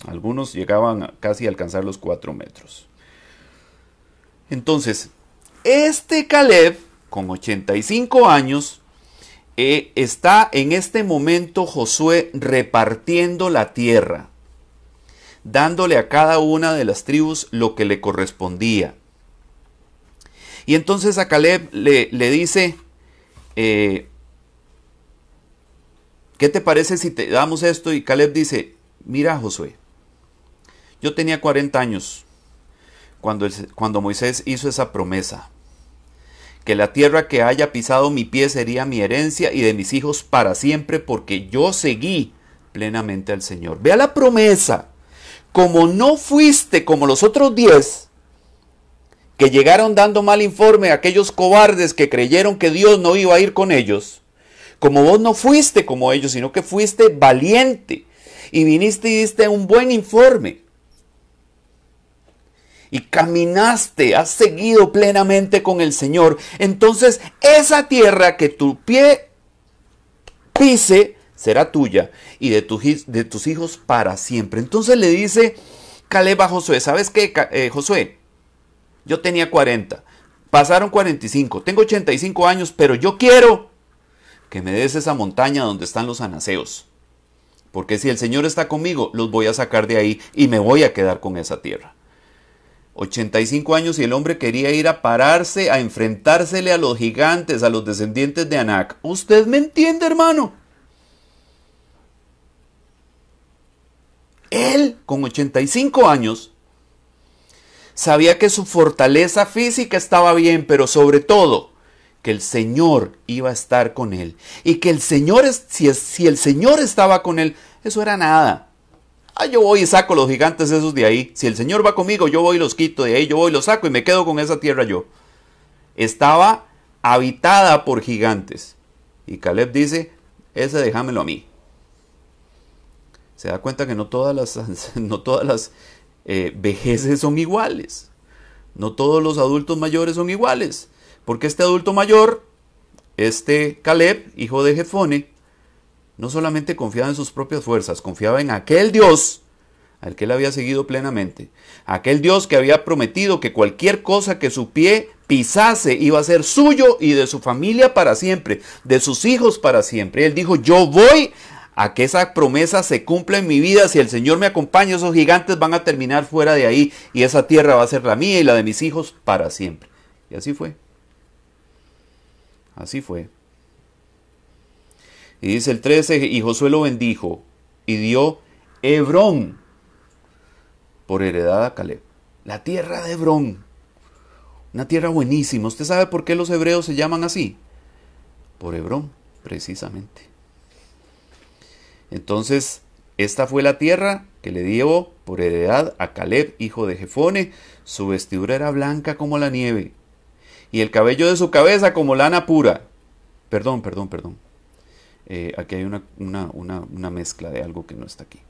Algunos llegaban casi a alcanzar los 4 metros. Entonces, este Caleb, con 85 años, está en este momento Josué repartiendo la tierra, dándole a cada una de las tribus lo que le correspondía. Y entonces a Caleb le dice: ¿qué te parece si te damos esto? Y Caleb dice: mira, Josué, yo tenía 40 años cuando Moisés hizo esa promesa, que la tierra que haya pisado mi pie sería mi herencia y de mis hijos para siempre, porque yo seguí plenamente al Señor. Vea la promesa. Como no fuiste como los otros 10, que llegaron dando mal informe a aquellos cobardes que creyeron que Dios no iba a ir con ellos, como vos no fuiste como ellos, sino que fuiste valiente y viniste y diste un buen informe y caminaste, has seguido plenamente con el Señor, entonces esa tierra que tu pie pise será tuya y de tus hijos para siempre. Entonces le dice Caleb a Josué: ¿sabes qué, Josué? Yo tenía 40, pasaron 45, tengo 85 años, pero yo quiero que me des esa montaña donde están los anaseos. Porque si el Señor está conmigo, los voy a sacar de ahí y me voy a quedar con esa tierra. 85 años y el hombre quería ir a pararse, a enfrentársele a los gigantes, a los descendientes de Anac. ¿Usted me entiende, hermano? Él, con 85 años, sabía que su fortaleza física estaba bien, pero sobre todo que el Señor iba a estar con él. Y que el Señor, si el Señor estaba con él, eso era nada. Ah, yo voy y saco los gigantes esos de ahí. Si el Señor va conmigo, yo voy y los quito de ahí, yo voy y los saco y me quedo con esa tierra yo. Estaba habitada por gigantes. Y Caleb dice, ese déjamelo a mí. Se da cuenta que no todas las vejeces son iguales. No todos los adultos mayores son iguales. Porque este adulto mayor, este Caleb, hijo de Jefone, no solamente confiaba en sus propias fuerzas, confiaba en aquel Dios al que él había seguido plenamente. Aquel Dios que había prometido que cualquier cosa que su pie pisase iba a ser suyo y de su familia para siempre, de sus hijos para siempre. Y él dijo, yo voy a que esa promesa se cumpla en mi vida. Si el Señor me acompaña, esos gigantes van a terminar fuera de ahí y esa tierra va a ser la mía y la de mis hijos para siempre. Y así fue. Así fue. Y dice el 13, y Josué lo bendijo y dio Hebrón por heredad a Caleb. La tierra de Hebrón. Una tierra buenísima. ¿Usted sabe por qué los hebreos se llaman así? Por Hebrón, precisamente. Entonces, esta fue la tierra que le dio por heredad a Caleb, hijo de Jefone. Su vestidura era blanca como la nieve, y el cabello de su cabeza como lana pura. Perdón. Aquí hay una mezcla de algo que no está aquí.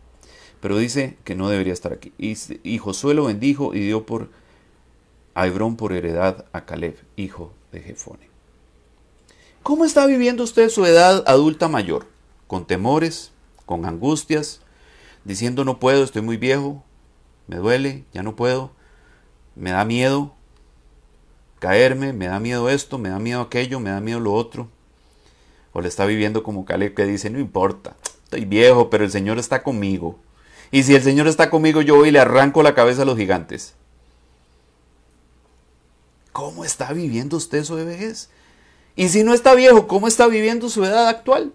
Pero dice que no debería estar aquí. Y Josué lo bendijo y dio a Hebrón por heredad a Caleb, hijo de Jefone. ¿Cómo está viviendo usted su edad adulta mayor? ¿Con temores? ¿Con angustias? Diciendo no puedo, estoy muy viejo, me duele, ya no puedo, me da miedo caerme, me da miedo esto, me da miedo aquello, me da miedo lo otro. O le está viviendo como Caleb, que dice, no importa, estoy viejo, pero el Señor está conmigo. Y si el Señor está conmigo, yo voy y le arranco la cabeza a los gigantes. ¿Cómo está viviendo usted su vejez? Y si no está viejo, ¿cómo está viviendo su edad actual?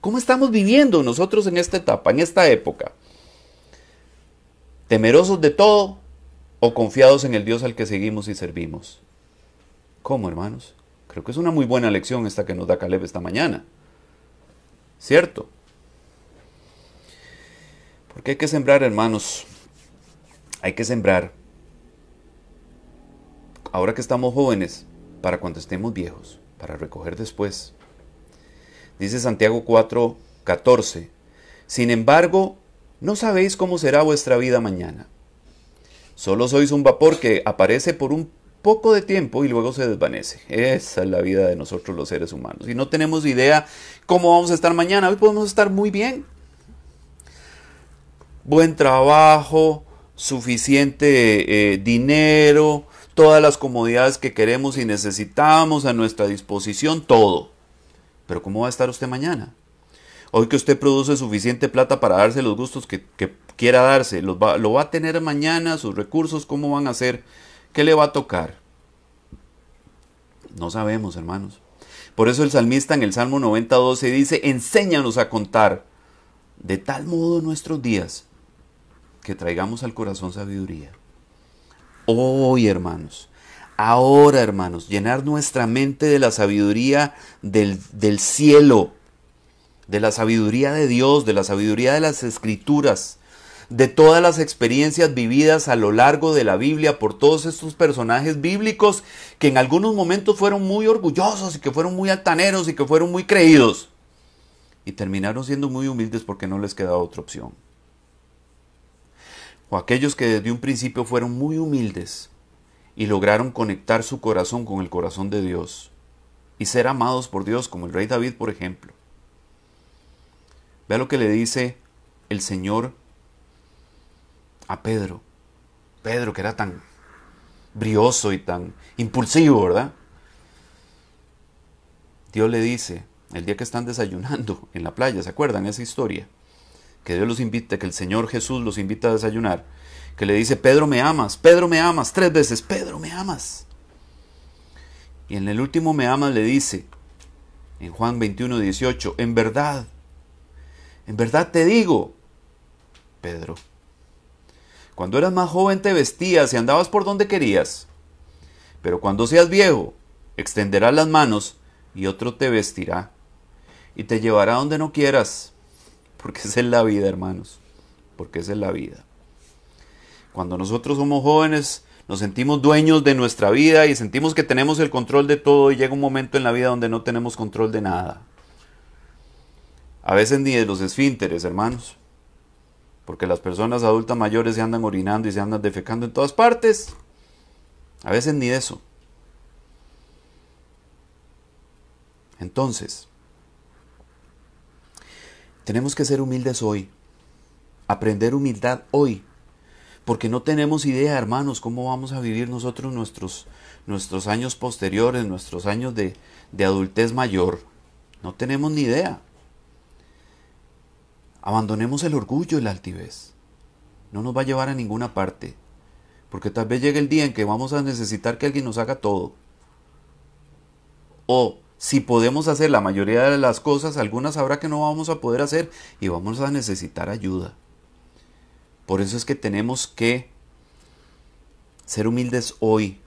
¿Cómo estamos viviendo nosotros en esta etapa, en esta época? ¿Temerosos de todo o confiados en el Dios al que seguimos y servimos? ¿Cómo, hermanos? Creo que es una muy buena lección esta que nos da Caleb esta mañana. ¿Cierto? Porque hay que sembrar, hermanos. Hay que sembrar. Ahora que estamos jóvenes, para cuando estemos viejos, para recoger después. Dice Santiago 4:14. Sin embargo, no sabéis cómo será vuestra vida mañana. Solo sois un vapor que aparece por un poco de tiempo y luego se desvanece. Esa es la vida de nosotros los seres humanos. Y no tenemos idea cómo vamos a estar mañana. Hoy podemos estar muy bien. Buen trabajo, suficiente dinero, todas las comodidades que queremos y necesitamos a nuestra disposición, todo. Pero ¿cómo va a estar usted mañana? Hoy que usted produce suficiente plata para darse los gustos que quiera darse, lo va a tener mañana, sus recursos, ¿cómo van a ser? ¿Qué le va a tocar? No sabemos, hermanos. Por eso el salmista en el Salmo 90:12 dice, enséñanos a contar de tal modo nuestros días que traigamos al corazón sabiduría. Hoy, hermanos, ahora, hermanos, llenar nuestra mente de la sabiduría del cielo, de la sabiduría de Dios, de la sabiduría de las Escrituras, de todas las experiencias vividas a lo largo de la Biblia por todos estos personajes bíblicos que en algunos momentos fueron muy orgullosos y que fueron muy altaneros y que fueron muy creídos y terminaron siendo muy humildes porque no les quedaba otra opción. O aquellos que desde un principio fueron muy humildes y lograron conectar su corazón con el corazón de Dios y ser amados por Dios, como el rey David, por ejemplo. Vea lo que le dice el Señor a Pedro. Pedro, que era tan brioso y tan impulsivo, ¿verdad? Dios le dice, el día que están desayunando en la playa, ¿se acuerdan esa historia? Que Dios los invita, que el Señor Jesús los invita a desayunar, que le dice, Pedro, me amas, 3 veces, Pedro, me amas. Y en el último me amas le dice, en Juan 21:18, en verdad te digo, Pedro, cuando eras más joven te vestías y andabas por donde querías, pero cuando seas viejo, extenderás las manos y otro te vestirá y te llevará donde no quieras, porque esa es la vida, hermanos. porque esa es la vida. Cuando nosotros somos jóvenes, nos sentimos dueños de nuestra vida y sentimos que tenemos el control de todo, y llega un momento en la vida donde no tenemos control de nada. A veces ni de los esfínteres, hermanos, porque las personas adultas mayores se andan orinando y se andan defecando en todas partes. A veces ni de eso. Entonces, tenemos que ser humildes hoy, aprender humildad hoy, porque no tenemos idea, hermanos, cómo vamos a vivir nosotros nuestros años posteriores, nuestros años de adultez mayor. No tenemos ni idea. Abandonemos el orgullo y la altivez. No nos va a llevar a ninguna parte, porque tal vez llegue el día en que vamos a necesitar que alguien nos haga todo. O si podemos hacer la mayoría de las cosas, algunas habrá que no vamos a poder hacer y vamos a necesitar ayuda. Por eso es que tenemos que ser humildes hoy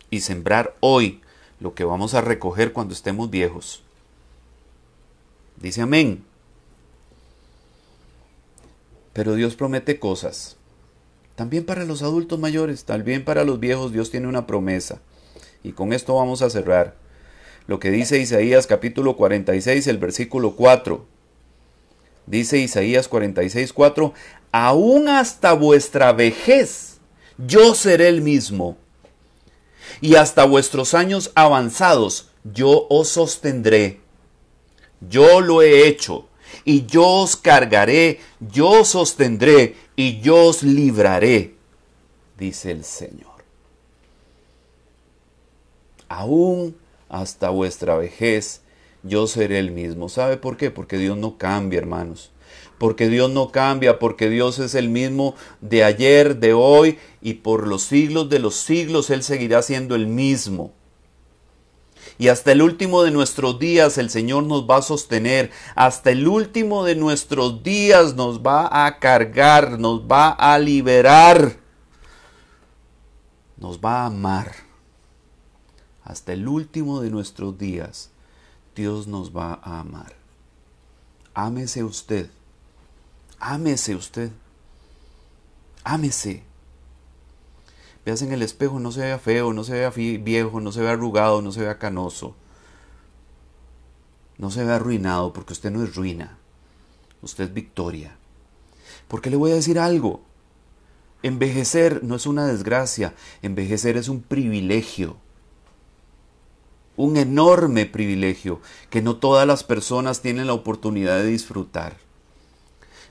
y sembrar hoy lo que vamos a recoger cuando estemos viejos. Dice amén. Pero Dios promete cosas. También para los adultos mayores, también para los viejos, Dios tiene una promesa. Y con esto vamos a cerrar. Lo que dice Isaías capítulo 46, el versículo 4. Dice Isaías 46, 4. Aún hasta vuestra vejez, yo seré el mismo. Y hasta vuestros años avanzados, yo os sostendré. Yo lo he hecho. Y yo os cargaré, yo os sostendré y yo os libraré, dice el Señor. Aún hasta vuestra vejez, yo seré el mismo. ¿Sabe por qué? Porque Dios no cambia, hermanos. Porque Dios no cambia, porque Dios es el mismo de ayer, de hoy y por los siglos de los siglos Él seguirá siendo el mismo. Y hasta el último de nuestros días el Señor nos va a sostener. Hasta el último de nuestros días nos va a cargar, nos va a liberar. Nos va a amar. Hasta el último de nuestros días Dios nos va a amar. Ámese usted. Ámese usted. Ámese. Veas en el espejo, no se vea feo, no se vea viejo, no se vea arrugado, no se vea canoso. No se vea arruinado, porque usted no es ruina. Usted es victoria. Porque le voy a decir algo. Envejecer no es una desgracia. Envejecer es un privilegio. Un enorme privilegio que no todas las personas tienen la oportunidad de disfrutar.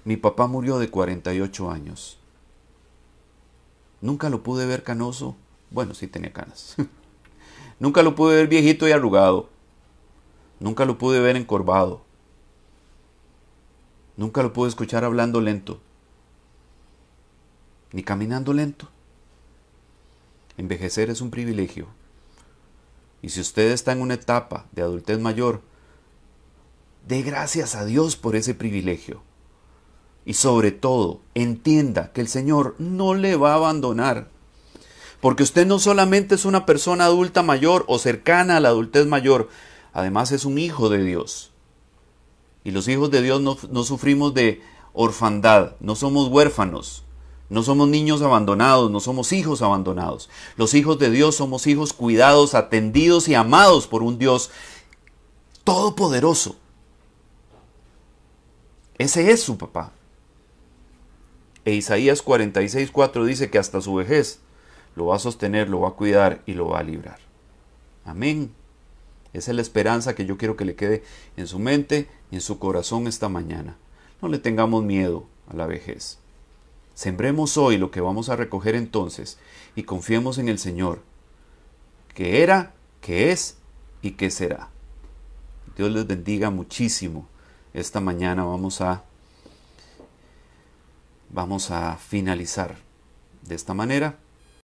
Mi papá murió de 48 años. Nunca lo pude ver canoso. Bueno, sí tenía canas. Nunca lo pude ver viejito y arrugado. Nunca lo pude ver encorvado. Nunca lo pude escuchar hablando lento. Ni caminando lento. Envejecer es un privilegio. Y si usted está en una etapa de adultez mayor, dé gracias a Dios por ese privilegio. Y sobre todo, entienda que el Señor no le va a abandonar. Porque usted no solamente es una persona adulta mayor o cercana a la adultez mayor, además es un hijo de Dios. Y los hijos de Dios no sufrimos de orfandad, no somos huérfanos, no somos niños abandonados, no somos hijos abandonados. Los hijos de Dios somos hijos cuidados, atendidos y amados por un Dios todopoderoso. Ese es su papá. E Isaías 46:4 dice que hasta su vejez lo va a sostener, lo va a cuidar y lo va a librar. Amén. Esa es la esperanza que yo quiero que le quede en su mente y en su corazón esta mañana. No le tengamos miedo a la vejez. Sembremos hoy lo que vamos a recoger entonces y confiemos en el Señor, que era, que es y que será. Dios les bendiga muchísimo. Esta mañana vamos a finalizar de esta manera.